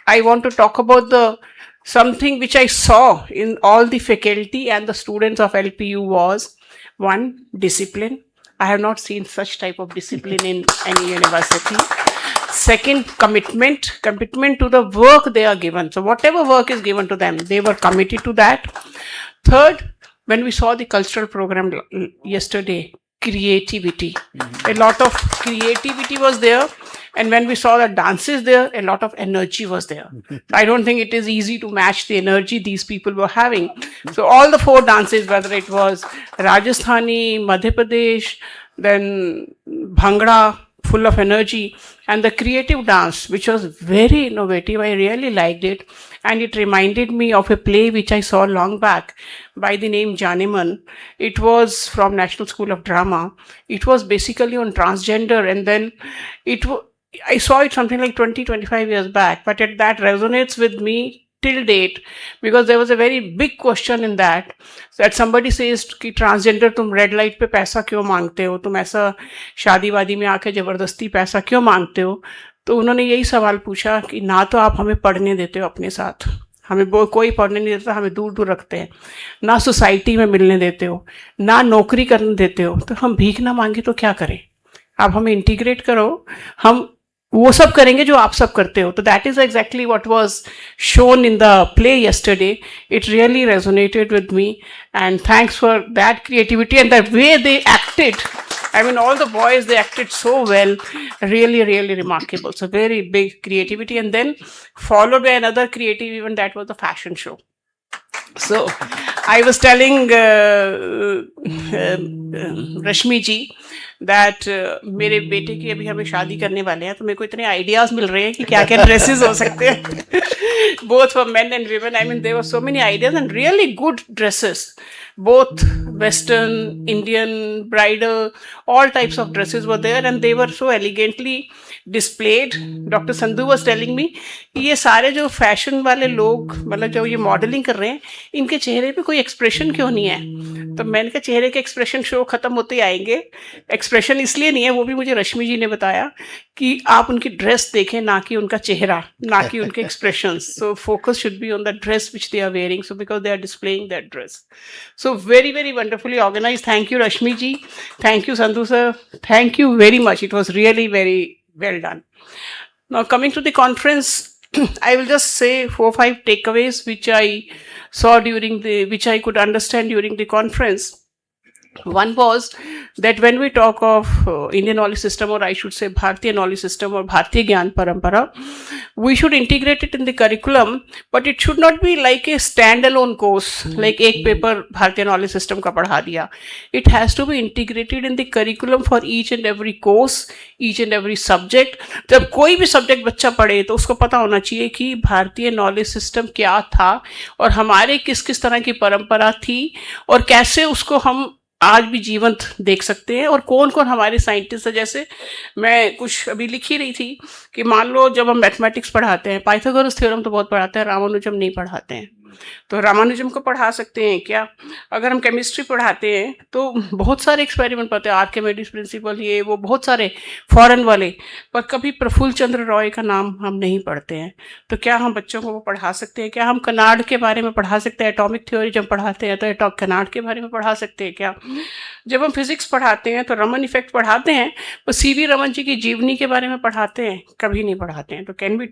I want to talk about, something which I saw in all the faculty and the students of LPU was, 1, discipline. I have not seen such type of discipline in any university. Second, commitment to the work they are given. So whatever work is given to them, they were committed to that. Third, when we saw the cultural program yesterday, creativity. A lot of creativity was there. And when we saw the dances there, a lot of energy was there. I don't think it is easy to match the energy these people were having. So all the 4 dances, whether it was Rajasthani, Madhya Pradesh, then Bhangra, full of energy, and the creative dance, which was very innovative. I really liked it. And it reminded me of a play which I saw long back by the name Janeman. It was from National School of Drama. It was basically on transgender, and then I saw it something like 20-25 years back, but that resonates with me till date, because there was a very big question in that somebody says कि transgender तुम red light पे पैसा क्यों मांगते हो, तुम ऐसा शादी वादी में आके जबरदस्ती पैसा क्यों मांगते हो. तो उन्होंने यही सवाल पूछा कि ना तो आप हमें पढ़ने देते हो अपने साथ, हमें कोई पढ़ने नहीं देता, हमें दूर दूर रखते हैं, ना सोसाइटी में मिलने देते हो, ना नौकरी करने देते हो, तो हम भीख ना मांगे तो क्या करें. आप हमें इंटीग्रेट करो, हम वो सब करेंगे जो आप सब करते हो. तो that is exactly what was shown in the play yesterday. It really resonated with me, and thanks for that creativity and the way they acted. I mean, all the boys, they acted so well, really, really remarkable. So very big creativity. And then followed by another creative event, that was the fashion show. So I was telling Rashmi ji that मेरे बेटे की अभी हमें शादी करने वाले हैं, तो मेरे को इतने आइडियाज मिल रहे हैं कि क्या क्या ड्रेसेस हो सकते हैं, both for men and women. I mean, there were so many ideas and really good dresses, both Western, Indian, bridal, all types of dresses were there, and they were so elegantly displayed. Dr. Sandhu was telling me कि ये सारे जो fashion वाले लोग, मतलब जो ये modelling कर रहे हैं, इनके चेहरे पे कोई एक्सप्रेशन क्यों नहीं है. तो मैंने कहा चेहरे के एक्सप्रेशन शो खत्म होते ही आएंगे. एक्सप्रेशन इसलिए नहीं है, वो भी मुझे रश्मि जी ने बताया, कि आप उनकी ड्रेस देखें, ना कि उनका चेहरा, ना कि उनके expressions. So focus should be on the dress which they are wearing, so because they are displaying that dress. So very wonderfully organized. Thank you, Rashmi ji. Thank you, Sandhu sir. Thank you very much. It was really very well done. Now coming to the conference, I will just say 4-5 takeaways which I saw which I could understand during the conference. One was that when we talk of Indian knowledge system, or I should say Bharatiya knowledge system or Bharatiya Gyan Parampara, we should integrate it in the curriculum, but it should not be like a standalone course, like एक paper Bharatiya knowledge system का पढ़ा दिया. It has to be integrated in the curriculum for each and every course, each and every subject. जब कोई भी subject बच्चा पढ़े तो उसको पता होना चाहिए कि भारतीय knowledge system क्या था, और हमारे किस किस तरह की परंपरा थी, और कैसे उसको हम आज भी जीवंत देख सकते हैं, और कौन कौन हमारे साइंटिस्ट हैं. जैसे मैं कुछ अभी लिख ही रही थी कि मान लो जब हम मैथमेटिक्स पढ़ाते हैं, पाइथागोरस थ्योरम तो बहुत पढ़ाते हैं, रामानुजम नहीं पढ़ाते हैं, तो रामानुजम को पढ़ा सकते हैं क्या. अगर हम केमिस्ट्री पढ़ाते हैं तो बहुत सारे एक्सपेरिमेंट पढ़ते हैं, आर्किमिडीज प्रिंसिपल, ये वो बहुत सारे फॉरेन वाले, पर कभी प्रफुल्ल चंद्र रॉय का नाम हम नहीं पढ़ते हैं. तो क्या हम बच्चों को वो पढ़ा सकते हैं क्या. हम कनाड के बारे में पढ़ा सकते हैं, एटॉमिक थ्योरी जब पढ़ाते हैं तो कनाड के बारे में पढ़ा सकते हैं क्या. जब हम फिजिक्स पढ़ाते हैं तो रमन इफेक्ट पढ़ाते हैं, पर सीवी रमन जी की जीवनी के बारे में पढ़ाते हैं, कभी नहीं पढ़ाते हैं. तो can be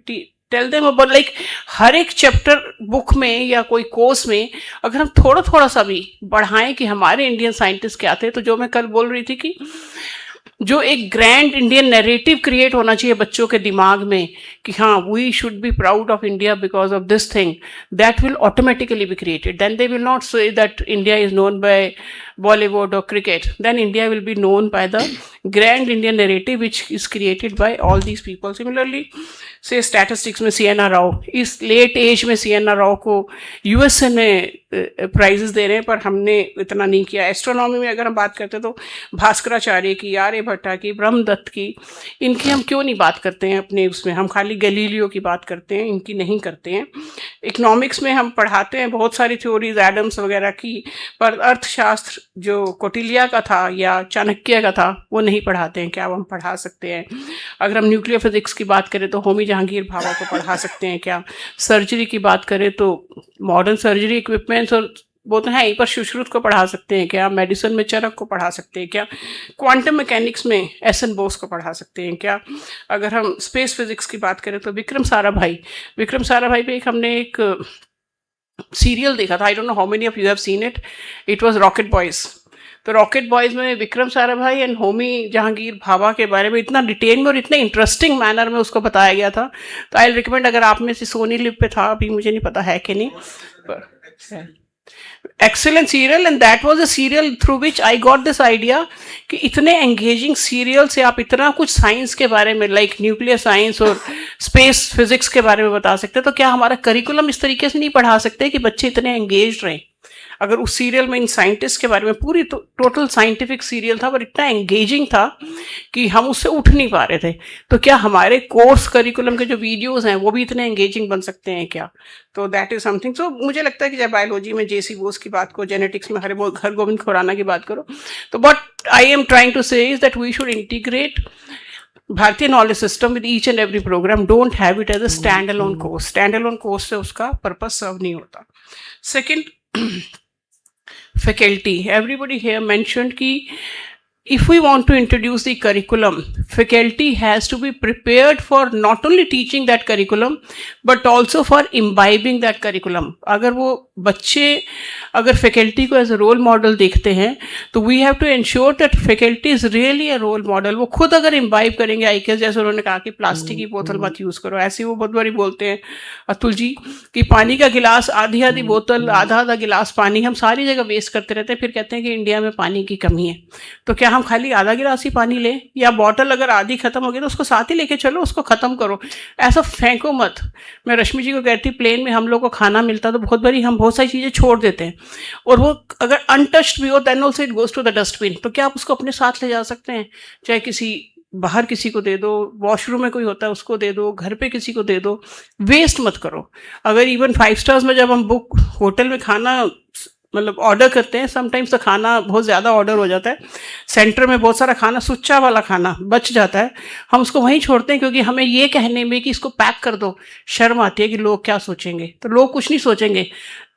tell them about, like हर एक चैप्टर बुक में या कोई कोर्स में अगर हम थोड़ा थोड़ा सा भी बढ़ाएं कि हमारे इंडियन साइंटिस्ट क्या थे. तो जो मैं कल बोल रही थी कि जो एक ग्रैंड इंडियन नैरेटिव क्रिएट होना चाहिए बच्चों के दिमाग में कि हाँ we should be proud of India because of this thing, that will automatically be created. Then they will not say that India is known by Bollywood or cricket, then India will be known by the grand Indian narrative which is created by all these people. Similarly, say statistics में C.N.R. Rao, इस late age में C.N.R. Rao को USA में prices दे रहे हैं, पर हमने इतना नहीं किया. एस्ट्रोनॉमी में अगर हम बात करते हैं तो भास्कराचार्य की, आर्यभट्टा की, ब्रह्मदत्त की, इनकी हम क्यों नहीं बात करते हैं अपने उसमें. हम खाली गैलीलियो की बात करते हैं, इनकी नहीं करते हैं. इकोनॉमिक्स में हम पढ़ाते हैं बहुत सारी थ्योरीज एडम्स वगैरह की, पर अर्थशास्त्र जो कौटिल्य का था या चाणक्य का था वो नहीं पढ़ाते हैं. क्या वो हम पढ़ा सकते हैं. अगर हम न्यूक्लियर फिजिक्स की बात करें तो होमी जहांगीर भाभा को पढ़ा सकते हैं क्या. सर्जरी की बात करें तो मॉडर्न सर्जरी इक्विपमेंट्स और वो तो है ही, पर सुश्रुत को पढ़ा सकते हैं क्या. मेडिसिन में चरक को पढ़ा सकते हैं क्या. क्वांटम मैकेनिक्स में एस.एन. बोस को पढ़ा सकते हैं क्या. अगर हम स्पेस फिजिक्स की बात करें तो विक्रम साराभाई पे हमने एक सीरियल देखा था. I don't know how many of you have seen it. It was rocket boys. तो रॉकेट बॉयज में विक्रम साराभाई एंड होमी जहांगीर भाभा के बारे में इतना डिटेल में और इतने इंटरेस्टिंग मैनर में उसको बताया गया था. तो आई रिकमेंड, अगर आप में से सोनी लिव पे था, अभी मुझे नहीं पता है कि नहीं, पर excellent serial, and that was a serial through which I got this idea कि इतने engaging serial से आप इतना कुछ साइंस के बारे में, लाइक न्यूक्लियर साइंस और स्पेस फिजिक्स के बारे में बता सकते हैं. तो क्या हमारा करिकुलम इस तरीके से नहीं पढ़ा सकते कि बच्चे इतने एंगेज रहें? अगर उस सीरियल में इन साइंटिस्ट के बारे में, पूरी टोटल साइंटिफिक सीरियल था पर इतना एंगेजिंग था कि हम उससे उठ नहीं पा रहे थे. तो क्या हमारे कोर्स करिकुलम के जो वीडियोस हैं वो भी इतने एंगेजिंग बन सकते हैं क्या? तो दैट इज समथिंग. सो मुझे लगता है कि जब बायोलॉजी में जेसी बोस की बात करो, जेनेटिक्स में हरगोविंद खुराना की बात करो, तो but I am trying to say is that we should integrate Bharatiya knowledge system with each and every program. Don't have it as a stand alone course. Stand alone course से उसका पर्पस सर्व नहीं होता. Second, faculty. Everybody here mentioned कि if we want to introduce the curriculum, faculty has to be prepared for not only teaching that curriculum but also for imbibing that curriculum. अगर वो बच्चे अगर faculty को as a role model देखते हैं तो we have to ensure that faculty is really a role model. वो खुद अगर imbibe करेंगे, आई गेस जैसे उन्होंने कहा कि प्लास्टिक की बोतल मत यूज़ करो, ऐसे वो बहुत बारी बोलते हैं अतुल जी कि पानी का गिलास, आधी आधी बोतल, आधा आधा गिलास पानी हम सारी जगह वेस्ट करते रहते हैं, फिर कहते हैं कि इंडिया में पानी की कमी है. तो क्या हम खाली आधा गिलास ही पानी लें? या बॉटल अगर आधी खत्म हो गई तो उसको साथ ही लेके चलो, उसको खत्म करो, ऐसा फेंको मत. मैं रश्मि जी को कहती, प्लेन में हम लोग को खाना मिलता तो बहुत बारी हम बहुत सारी चीज़ें छोड़ देते हैं और वो अगर अनटच्ड भी हो then also it goes to the dustbin. तो क्या आप उसको अपने साथ ले जा सकते हैं? चाहे किसी बाहर किसी को दे दो, वॉशरूम में कोई होता है उसको दे दो, घर पे किसी को दे दो, वेस्ट मत करो. अगर इवन 5 स्टार्स में जब हम बुक होटल में खाना मतलब ऑर्डर करते हैं, समटाइम्स तो खाना बहुत ज़्यादा ऑर्डर हो जाता है, सेंटर में बहुत सारा खाना, सुच्चा वाला खाना बच जाता है, हम उसको वहीं छोड़ते हैं क्योंकि हमें ये कहने में कि इसको पैक कर दो शर्म आती है कि लोग क्या सोचेंगे. तो लोग कुछ नहीं सोचेंगे.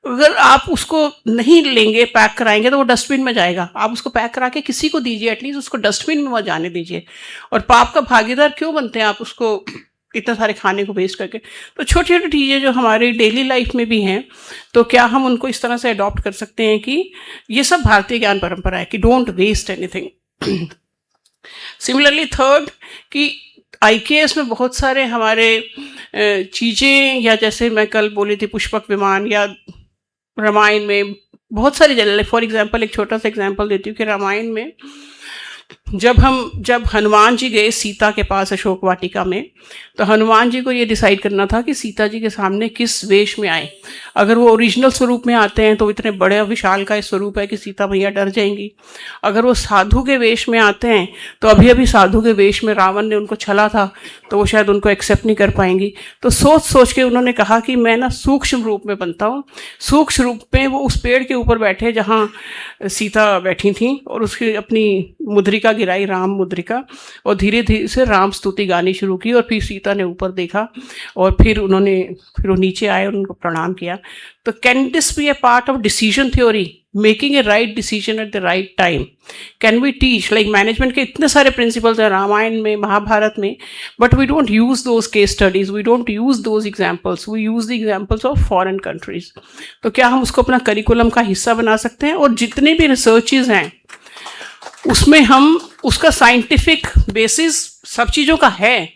अगर आप उसको नहीं लेंगे, पैक कराएंगे तो वो डस्टबिन में जाएगा. आप उसको पैक करा के किसी को दीजिए, एटलीस्ट उसको डस्टबिन में मत जाने दीजिए. और पाप का भागीदार क्यों बनते हैं आप उसको इतना सारे खाने को वेस्ट करके? तो छोटी छोटी चीज़ें जो हमारी डेली लाइफ में भी हैं, तो क्या हम उनको इस तरह से अडॉप्ट कर सकते हैं कि ये सब भारतीय ज्ञान परंपरा है कि don't waste anything. Similarly third कि IKS में बहुत सारे हमारे चीज़ें, या जैसे मैं कल बोली थी पुष्पक विमान, या रामायण में बहुत सारी जगह, फॉर एग्जांपल एक छोटा सा एग्जांपल देती हूँ कि रामायण में जब हनुमान जी गए सीता के पास अशोक वाटिका में, तो हनुमान जी को ये डिसाइड करना था कि सीता जी के सामने किस वेश में आए. अगर वो ओरिजिनल स्वरूप में आते हैं तो इतने बड़े विशाल का स्वरूप है कि सीता मैया डर जाएंगी. अगर वो साधु के वेश में आते हैं तो अभी अभी साधु के वेश में रावण ने उनको छला था तो वो शायद उनको एक्सेप्ट नहीं कर पाएंगी. तो सोच सोच के उन्होंने कहा कि मैं ना सूक्ष्म रूप में बनता हूँ. सूक्ष्म रूप में वो उस पेड़ के ऊपर बैठे जहाँ सीता बैठी थी और उसकी अपनी मुद्रिका गिराई, राम मुद्रिका, और धीरे धीरे से राम स्तुति गानी शुरू की. और फिर सीता ने ऊपर देखा और फिर वो नीचे आए और उनको प्रणाम किया. तो can this be a part of decision theory, making a right decision at the right time? Can we teach, like management के इतने सारे प्रिंसिपल्स हैं रामायण में, महाभारत में, but we don't use those case studies, we don't use those examples, we use the examples of foreign countries. तो क्या हम उसको अपना करिकुलम का हिस्सा बना सकते हैं? और जितने भी रिसर्चेज हैं उसमें हम उसका साइंटिफिक बेसिस सब चीज़ों का है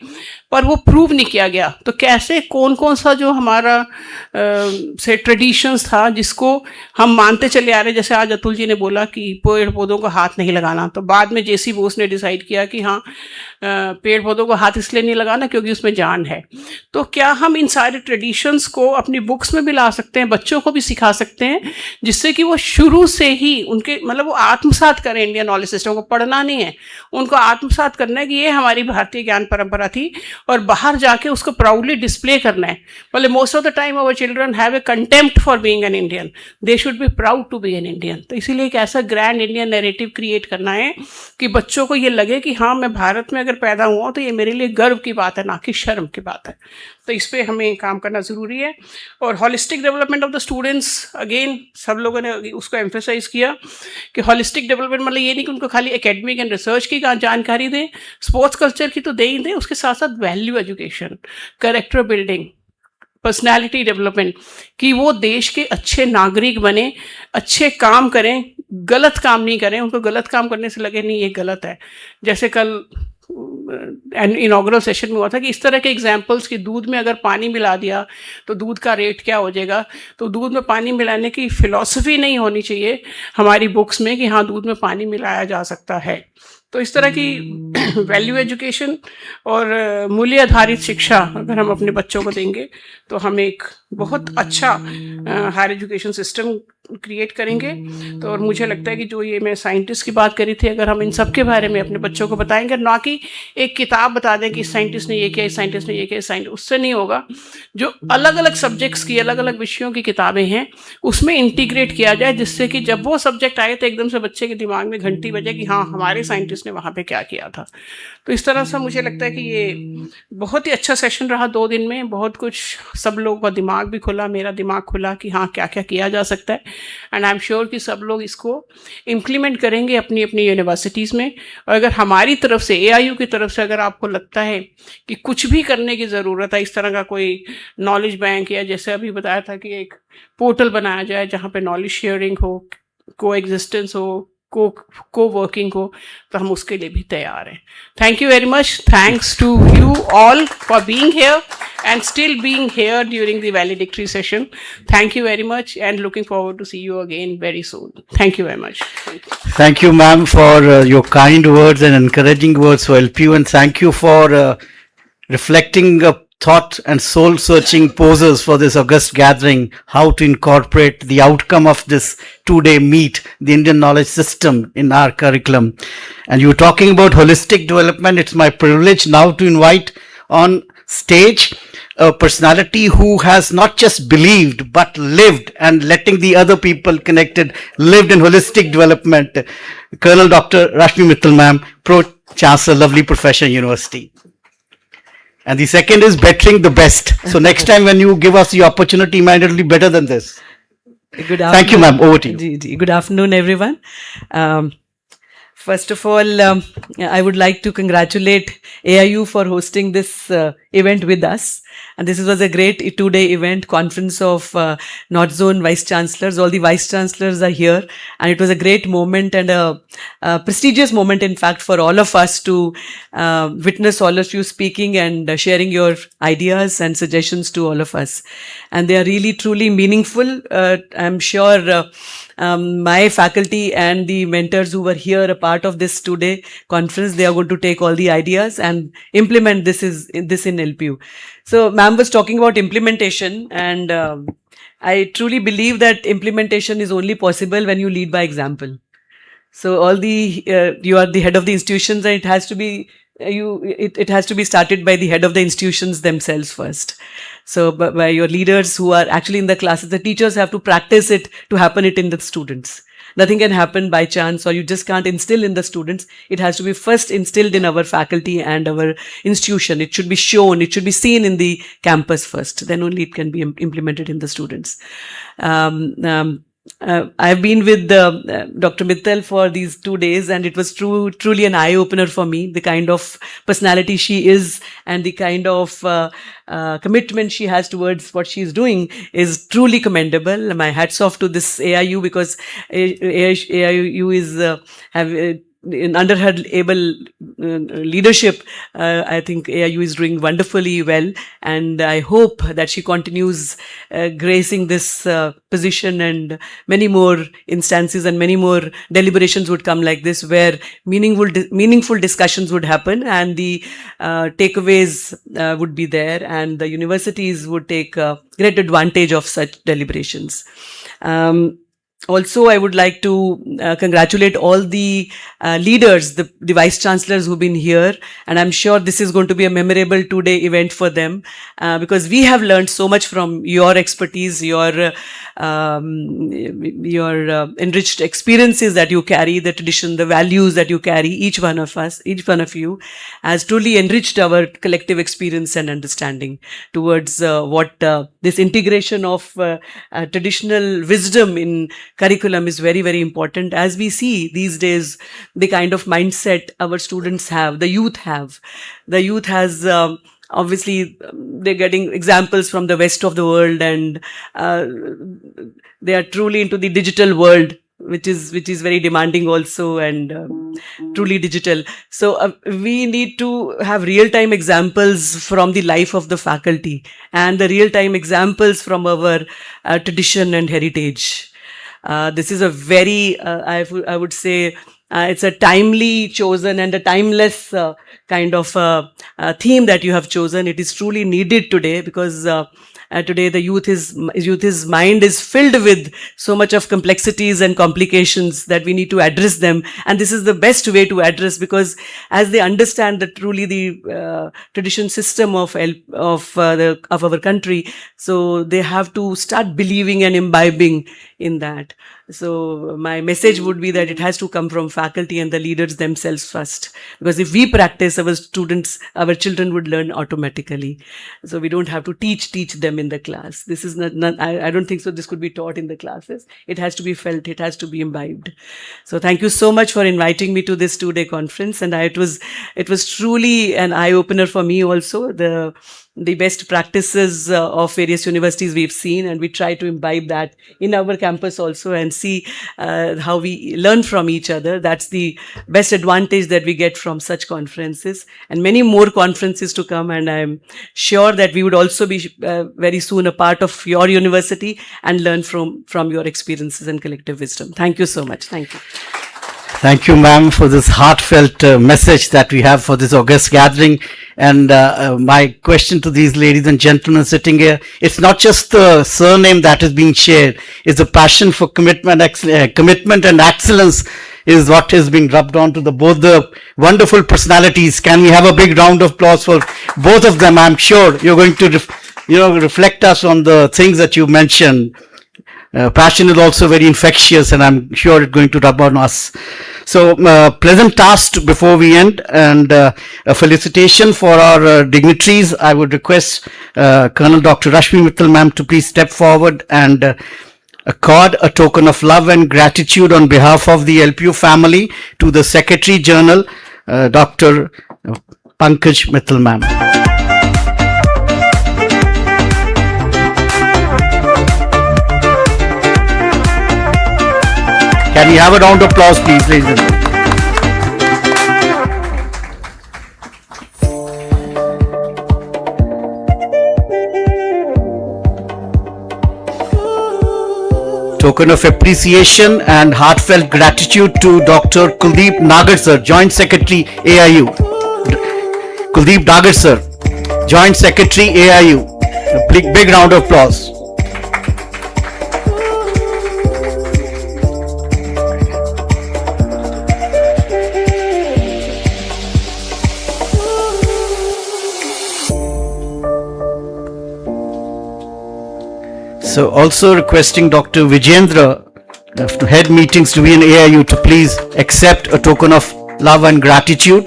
पर वो प्रूव नहीं किया गया. तो कैसे कौन कौन सा जो हमारा से ट्रेडिशंस था जिसको हम मानते चले आ रहे, जैसे आज अतुल जी ने बोला कि पेड़ पौधों को हाथ नहीं लगाना, तो बाद में जेसी बोस ने डिसाइड किया कि हाँ पेड़ पौधों को हाथ इसलिए नहीं लगाना क्योंकि उसमें जान है. तो क्या हम इन सारे ट्रेडिशंस को अपनी बुक्स में भी ला सकते हैं, बच्चों को भी सिखा सकते हैं, जिससे कि वो शुरू से ही उनके मतलब वो आत्मसात करें इंडियन नॉलेज सिस्टम को. पढ़ना नहीं है, उनको आत्मसात करना है कि ये हमारी भारतीय ज्ञान परंपरा थी और बाहर जाके उसको प्राउडली डिस्प्ले करना है. मतलब most of the time our children have a contempt for being an Indian, they should be proud to be an Indian. तो इसीलिए एक ऐसा ग्रैंड इंडियन नैरेटिव क्रिएट करना है कि बच्चों को ये लगे कि हाँ मैं भारत में अगर पैदा हुआ तो ये मेरे लिए गर्व की बात है, ना कि शर्म की बात है. तो इस पर हमें काम करना ज़रूरी है. और holistic development of the students, again सब लोगों ने उसको एम्फेसाइज किया कि हॉलिस्टिक डेवलपमेंट मतलब ये नहीं कि उनको खाली एकेडमिक एंड रिसर्च की जानकारी दें, स्पोर्ट्स कल्चर की तो दे ही दें, उसके साथ साथ value education, character building, personality development, कि वो देश के अच्छे नागरिक बने, अच्छे काम करें, गलत काम नहीं करें, उनको गलत काम करने से लगे नहीं ये गलत है। जैसे कल इनॉग्रल सेशन में हुआ था कि इस तरह के एग्जाम्पल्स कि दूध में अगर पानी मिला दिया तो दूध का रेट क्या हो जाएगा, तो दूध में पानी मिलाने की फिलॉसफी नहीं होनी चाहिए हमारी बुक्स में कि हाँ दूध में पानी मिलाया जा सकता है। तो इस तरह की वैल्यू एजुकेशन और मूल्य आधारित शिक्षा अगर हम अपने बच्चों को देंगे तो हम एक बहुत अच्छा हायर एजुकेशन सिस्टम क्रिएट करेंगे। तो और मुझे लगता है कि जो ये मैं साइंटिस्ट की बात करी थी, अगर हम इन सब के बारे में अपने बच्चों को बताएंगे, ना कि एक किताब बता दें कि साइंटिस्ट ने ये किया, साइंटिस्ट ने ये किया, साइंटिस्ट, उससे नहीं होगा। जो अलग अलग सब्जेक्ट्स की, अलग अलग विषयों की किताबें हैं उसमें इंटीग्रेट किया जाए, जिससे कि जब वो सब्जेक्ट आए तो एकदम से बच्चे के दिमाग में घंटी बजे कि हाँ हमारे साइंटिस्ट ने वहाँ पे क्या किया था। तो इस तरह से मुझे लगता है कि ये बहुत ही अच्छा सेशन रहा 2 दिन में। बहुत कुछ सब लोगों का दिमाग भी खुला, मेरा दिमाग खुला कि हाँ क्या क्या किया जा सकता है। एंड आई एम श्योर कि सब लोग इसको इम्प्लीमेंट करेंगे अपनी अपनी यूनिवर्सिटीज़ में। और अगर हमारी तरफ से, AIU की तरफ से, अगर आपको लगता है कि कुछ भी करने की ज़रूरत है, इस तरह का कोई नॉलेज बैंक या जैसे अभी बताया था कि एक पोर्टल बनाया जाए जहाँ पे नॉलेज शेयरिंग हो, को एग्जिस्टेंस हो, को वर्किंग हो, तो हम उसके लिए भी तैयार हैं। Thank you very much. Thanks to you all for being here and still being here during the valedictory session. Thank you very much and looking forward to see you again very soon. Thank you very much. Thank you, ma'am, for your kind words and encouraging words for LPU, and thank you for reflecting thought and soul-searching poses for this august gathering, how to incorporate the outcome of this 2-day meet, the Indian knowledge system, in our curriculum. And you were talking about holistic development. It's my privilege now to invite on stage a personality who has not just believed but lived, and letting the other people connected, lived in holistic development. Colonel Dr. Rashmi Mittal, ma'am, Pro Chancellor, lovely professor, University. And the second is bettering the best. So next time when you give us the opportunity, man, it will be better than this. Good afternoon. Thank you, ma'am. Over to you. Good afternoon, everyone. First of all, I would like to congratulate AIU for hosting this event with us. And this was a great 2-day event, conference of North Zone Vice Chancellors. All the Vice Chancellors are here. And it was a great moment and a prestigious moment, in fact, for all of us to witness all of you speaking and sharing your ideas and suggestions to all of us. And they are really, truly meaningful. I'm sure my faculty and the mentors who were here, a part of this 2-day conference, they are going to take all the ideas and implement this in LPU. So ma'am was talking about implementation, and I truly believe that implementation is only possible when you lead by example. So you are the head of the institutions, and it has to be it has to be started by the head of the institutions themselves first. So by your leaders who are actually in the classes, the teachers have to practice it to happen it in the students. Nothing can happen by chance, or you just can't instill in the students. It has to be first instilled in our faculty and our institution. It should be shown, it should be seen in the campus first. Then only it can be implemented in the students. I've been with Dr. Mittal for these 2 days, and it was truly an eye-opener for me. The kind of personality she is and the kind of commitment she has towards what she is doing is truly commendable. My hats off to this AIU, because AIU is under her able leadership, I think AIU is doing wonderfully well, and I hope that she continues gracing this position, and many more instances and many more deliberations would come like this, where meaningful discussions would happen, and the takeaways would be there, and the universities would take great advantage of such deliberations. Also, I would like to congratulate all the leaders, the vice chancellors who've been here, and I'm sure this is going to be a memorable 2-day event for them, because we have learned so much from your expertise, your enriched experiences that you carry, the tradition, the values that you carry. Each one of you has truly enriched our collective experience and understanding towards what this integration of traditional wisdom in curriculum is very, very important. As we see these days, the kind of mindset our students have, the youth have. The youth has obviously they're getting examples from the rest of the world, and they are truly into the digital world, which is very demanding also, and truly digital. So we need to have real time examples from the life of the faculty and the real time examples from our tradition and heritage. This is a very, I would say, it's a timely chosen and a timeless kind of theme that you have chosen. It is truly needed today, because today the youth's mind is filled with so much of complexities and complications that we need to address them, and this is the best way to address, because as they understand that truly the tradition system of our country, so they have to start believing and imbibing in that. So my message would be that it has to come from faculty and the leaders themselves first, because if we practice, our children would learn automatically. So we don't have to teach them in the class. This is not I don't think so this could be taught in the classes. It has to be felt, it has to be imbibed. So thank you so much for inviting me to this 2-day conference, and it was truly an eye opener for me also. The best practices of various universities we've seen, and we try to imbibe that in our campus also, and see how we learn from each other. That's the best advantage that we get from such conferences, and many more conferences to come. And I'm sure that we would also be very soon a part of your university and learn from your experiences and collective wisdom. Thank you so much. Thank you. Thank you, ma'am, for this heartfelt message that we have for this august gathering. And my question to these ladies and gentlemen sitting here, it's not just the surname that is being shared, it's the passion for commitment and excellence is what has been rubbed onto both the wonderful personalities. Can we have a big round of applause for both of them? I'm sure you're going to reflect us on the things that you mentioned. Passion is also very infectious, and I'm sure it's going to rub on us. So, pleasant task before we end, and a felicitation for our dignitaries. I would request Colonel Dr. Rashmi Mittal ma'am to please step forward and accord a token of love and gratitude on behalf of the LPU family to the Secretary General, Dr. Pankaj Mittal ma'am. Can we have a round of applause, please, ladies and gentlemen? Token of appreciation and heartfelt gratitude to Dr. Kuldeep Nagar sir, Joint Secretary AIU. Kuldeep Nagar sir, Joint Secretary AIU. A big round of applause. So also requesting Dr. Vijendra to head meetings to be in AIU to please accept a token of love and gratitude.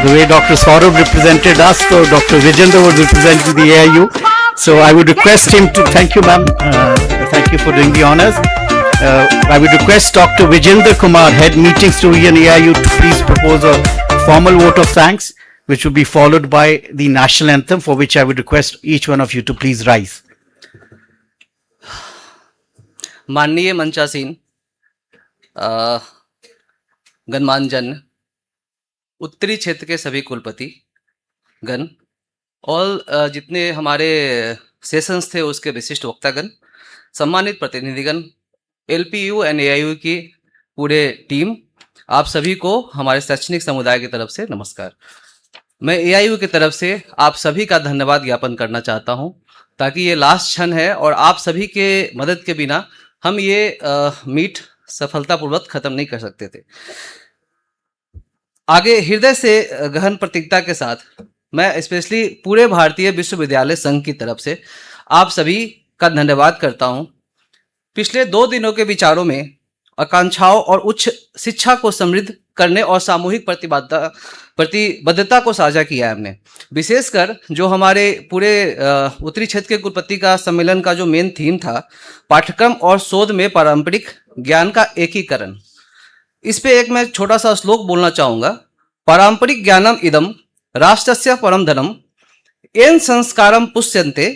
The way Dr. Saurabh represented us, so Dr. Vijendra would represent the AIU. So I would request him to, thank you ma'am, thank you for doing the honors. I would request Dr. Vijendra Kumar, head meetings to AIU, to please propose a formal vote of thanks, which will be followed by the national anthem, for which I would request each one of you to please rise. माननीय मंचासीन, गणमान्य जन, उत्तरी क्षेत्र के सभी कुलपति गण, और जितने हमारे सेशंस थे उसके विशिष्ट वक्तागण, सम्मानित प्रतिनिधिगण, एलपीयू एंड एआईयू की पूरे टीम, आप सभी को हमारे शैक्षणिक समुदाय की तरफ से नमस्कार। मैं एआईयू की तरफ से आप सभी का धन्यवाद ज्ञापन करना चाहता हूं, ताकि ये लास्ट क्षण है और आप सभी के मदद के बिना हम ये मीट सफलतापूर्वक खत्म नहीं कर सकते थे। आगे हृदय से गहन प्रतिज्ञा के साथ मैं स्पेशली पूरे भारतीय विश्वविद्यालय संघ की तरफ से आप सभी का धन्यवाद करता हूं। पिछले 2 दिनों के विचारों में आकांक्षाओं और उच्च शिक्षा को समृद्ध करने और सामूहिक प्रतिबद्धता को साझा किया है हमने। विशेषकर जो हमारे पूरे उत्तरी क्षेत्र के कुलपति का सम्मेलन का जो मेन थीम था, पाठ्यक्रम और शोध में पारंपरिक ज्ञान का एकीकरण, इस पे एक मैं छोटा सा श्लोक बोलना चाहूंगा। पारंपरिक ज्ञानम इदम राष्ट्रस्य परम धनम, एन संस्कारम पुष्यन्ते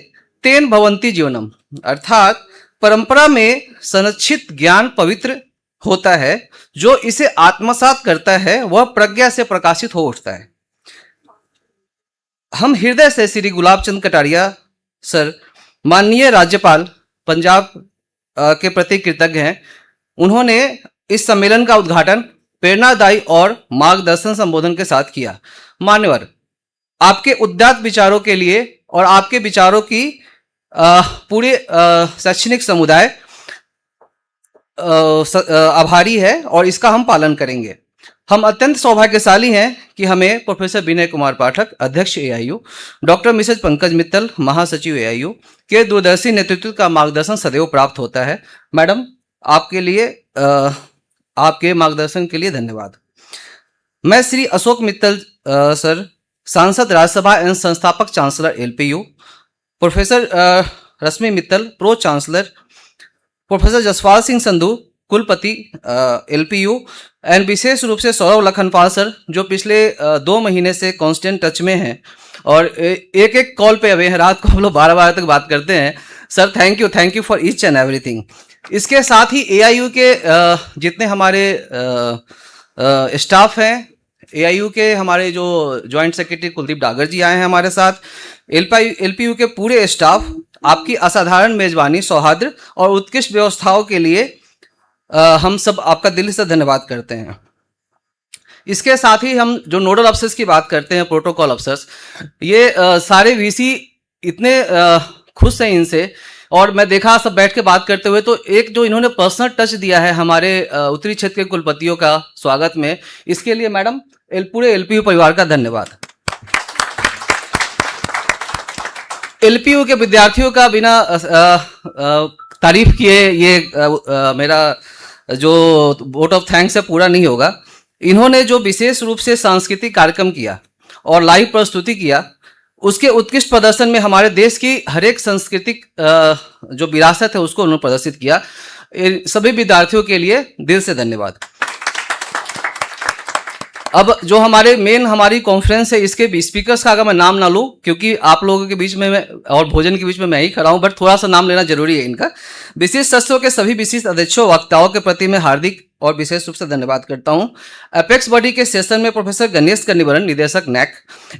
तेन भवन्ति जीवनम। अर्थात परंपरा में संरक्षित ज्ञान पवित्र होता है, जो इसे आत्मसात करता है वह प्रज्ञा से प्रकाशित हो उठता है। हम हृदय से श्री गुलाब चंद कटारिया सर, माननीय राज्यपाल पंजाब के प्रति कृतज्ञ हैं। उन्होंने इस सम्मेलन का उद्घाटन प्रेरणादायी और मार्गदर्शन संबोधन के साथ किया। मान्यवर, आपके उदात्त विचारों के लिए और आपके विचारों की पूरे शैक्षणिक समुदाय आभारी है और इसका हम पालन करेंगे। हम अत्यंत सौभाग्यशाली हैं कि हमें प्रोफेसर विनय कुमार पाठक, अध्यक्ष AIU, doctor Mrs Pankaj Mittal, महासचिव AIU के दूरदर्शी नेतृत्व का मार्गदर्शन सदैव प्राप्त होता है। मैडम, आपके लिए आपके मार्गदर्शन के लिए धन्यवाद। मैं श्री अशोक मित्तल सर, सांसद राज्यसभा एवं संस्थापक chancellor LPU, professor Rashmi Mittal, pro chancellor, professor Jaspal Singh Sandhu, कुलपति LPU, एंड विशेष रूप से सौरभ लखनपाल सर, जो पिछले 2 महीने से कांस्टेंट टच में हैं और एक एक कॉल पे अवे हैं। रात को हम लोग 12 तक बात करते हैं। Sir, thank you for each and everything. इसके साथ ही AIU के जितने हमारे स्टाफ हैं, AIU के हमारे जो जॉइंट सेक्रेटरी कुलदीप डागर जी आए हैं हमारे साथ, LPU के पूरे स्टाफ, आपकी असाधारण मेजबानी, सौहार्द और उत्कृष्ट व्यवस्थाओं के लिए हम सब आपका दिल से धन्यवाद करते हैं। इसके साथ ही हम जो नोडल अफसर्स की बात करते हैं, प्रोटोकॉल अफसर्स, ये सारे VC इतने खुश हैं इनसे, और मैं देखा सब बैठ के बात करते हुए, तो एक जो इन्होंने पर्सनल टच दिया है हमारे उत्तरी क्षेत्र के कुलपतियों का स्वागत में, इसके लिए मैडम पूरे LPU परिवार का धन्यवाद। LPU के विद्यार्थियों का बिना तारीफ किए ये मेरा जो वोट ऑफ थैंक्स है पूरा नहीं होगा। इन्होंने जो विशेष रूप से सांस्कृतिक कार्यक्रम किया और लाइव प्रस्तुति किया, उसके उत्कृष्ट प्रदर्शन में हमारे देश की हर एक सांस्कृतिक जो विरासत है उसको उन्होंने प्रदर्शित किया। सभी विद्यार्थियों के लिए दिल से धन्यवाद। अब जो हमारी कॉन्फ्रेंस है, इसके स्पीकर्स का अगर मैं नाम ना लूं, क्योंकि आप लोगों के बीच में मैं और भोजन के बीच में मैं ही खड़ा हूं, बट थोड़ा सा नाम लेना जरूरी है इनका। विशिष्ट सदस्यों के सभी विशिष्ट अध्यक्षों, वक्ताओं के प्रति मैं हार्दिक और विशेष रूप से धन्यवाद करता हूं। अपेक्स बॉडी के सेशन में प्रोफेसर गणेश कनिवरन, निदेशक NAC,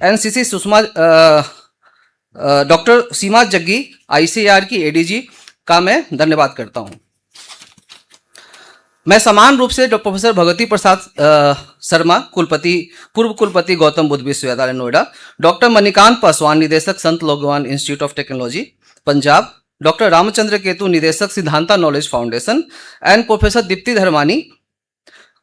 NCC सुषमा, डॉक्टर सीमा जग्गी, ICAR की ADG का मैं धन्यवाद करता हूं। मैं समान रूप से प्रोफेसर भगवती प्रसाद शर्मा, कुलपति, पूर्व कुलपति गौतम बुद्ध विश्वविद्यालय नोएडा, डॉक्टर मणिकांत पासवान, निदेशक Sant Longowal Institute of Technology Punjab, doctor Ramchandra Ketu, निदेशक Siddhanta knowledge foundation, and professor Deepti Dharmani,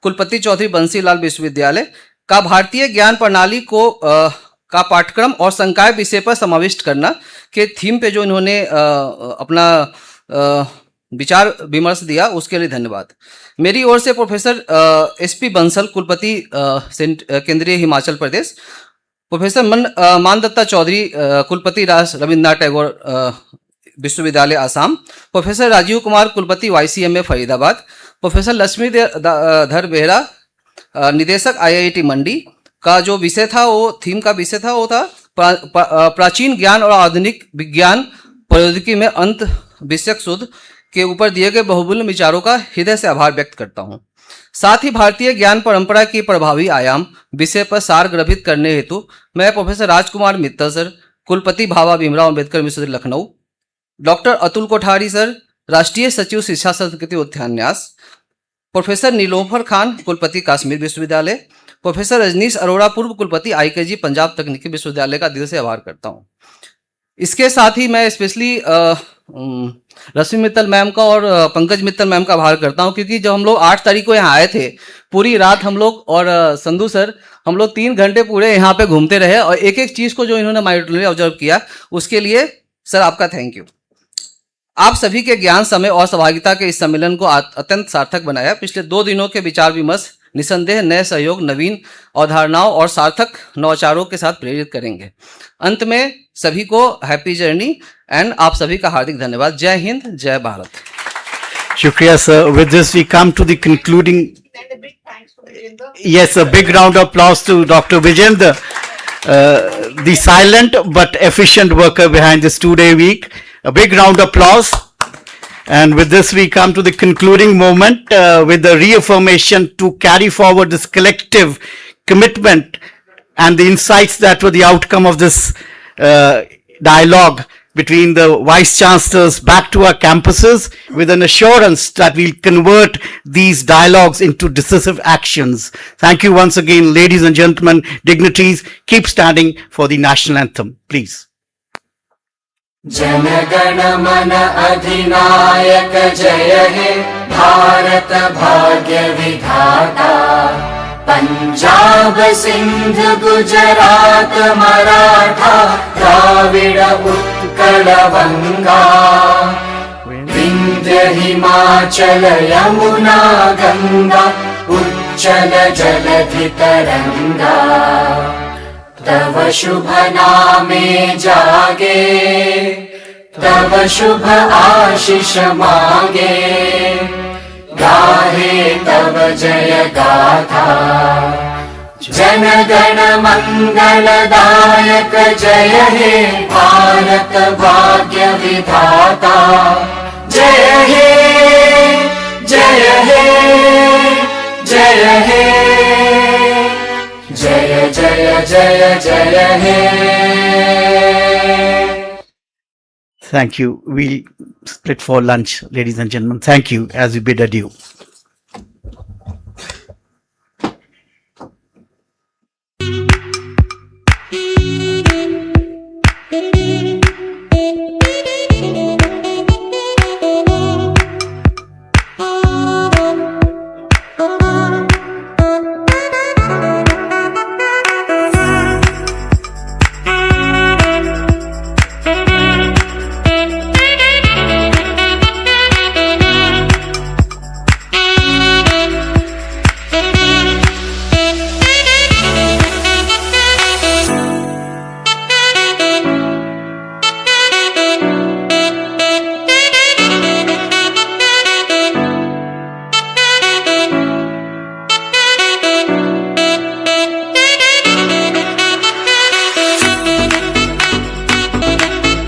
कुलपति चौधरी बंसीलाल विश्वविद्यालय का भारतीय ज्ञान प्रणाली को का पाठ्यक्रम और संकाय विषय पर समाविष्ट करना के थीम पे जो इन्होंने अपना विचार विमर्श दिया, उसके लिए धन्यवाद। मेरी ओर से प्रोफेसर SP बंसल, कुलपति केंद्रीय हिमाचल प्रदेश, प्रोफेसर मानदत्ता चौधरी, कुलपति रविन्द्रनाथ टैगोर विश्वविद्यालय आसाम, प्रोफेसर राजीव कुमार, कुलपति YCMA फरीदाबाद, प्रोफेसर लक्ष्मी धर बेहरा, निदेशक IIT मंडी का जो विषय था, वो थीम का विषय था, वो था प्राचीन ज्ञान और आधुनिक विज्ञान प्रौद्योगिकी में अंत विषयक शोध के ऊपर दिए गए बहुमूल्य विचारों का हृदय से आभार व्यक्त करता हूं। साथ ही भारतीय ज्ञान परंपरा की प्रभावी आयाम विषय पर सार ग्रहित करने हेतु मैं प्रोफेसर राजकुमार मित्तल सर, कुलपति भाभा भीमराव अंबेडकर विश्वविद्यालय लखनऊ, डॉक्टर अतुल कोठारी सर, राष्ट्रीय सचिव शिक्षा संस्कृति उद्यान न्यास, प्रोफेसर नीलोफर खान, कुलपति कश्मीर विश्वविद्यालय, प्रोफेसर रजनीश अरोड़ा, पूर्व कुलपति IKG पंजाब तकनीकी विश्वविद्यालय का दिल से आभार करता हूँ। इसके साथ ही मैं स्पेशली रश्मि मित्तल मैम का और पंकज मित्तल मैम का आभार करता हूं, क्योंकि जब हम लोग 8 तारीख को यहाँ आए थे, पूरी रात हम लोग और संधू सर, हम लोग 3 घंटे पूरे यहाँ पे घूमते रहे और एक एक चीज को जो इन्होंने माइंडफुली ऑब्जर्व किया, उसके लिए सर आपका थैंक यू। आप सभी के ज्ञान, समय और सहभागिता के इस सम्मेलन को अत्यंत सार्थक बनाया। पिछले 2 दिनों के विचार विमर्श निसंदेह नए सहयोग, नवीन अवधारणाओं और सार्थक नवाचारों के साथ प्रेरित करेंगे। अंत में सभी को हैप्पी जर्नी एंड आप सभी का हार्दिक धन्यवाद। जय हिंद, जय Bharat. Shukriya, sir. With this, we come to the concluding. Yes, a big round of applause to Dr. Vijayendra, the silent but efficient worker behind this 2-day week. A big round of applause. And with this, we come to the concluding moment with the reaffirmation to carry forward this collective commitment and the insights that were the outcome of this dialogue between the Vice Chancellors back to our campuses with an assurance that we'll convert these dialogues into decisive actions. Thank you once again, ladies and gentlemen, dignitaries. Keep standing for the national anthem, please. जनगण मन अधिनायक जय हे भारत भाग्य विधाता पंजाब सिंध गुजरात मराठा द्राविड उत्कल बंगा विंध्य हिमाचल यमुना गंगा उच्चल जलधि तरंगा तव शुभ नामे जागे तव शुभ आशीष मांगे गाहे तव जय गाथा जन गण मंगलदायक जय हे भारत भाग्य विधाता जय हे जय हे जय हे जय जय जय जय हे। Thank you. We'll split for lunch, ladies and gentlemen. Thank you as we bid adieu.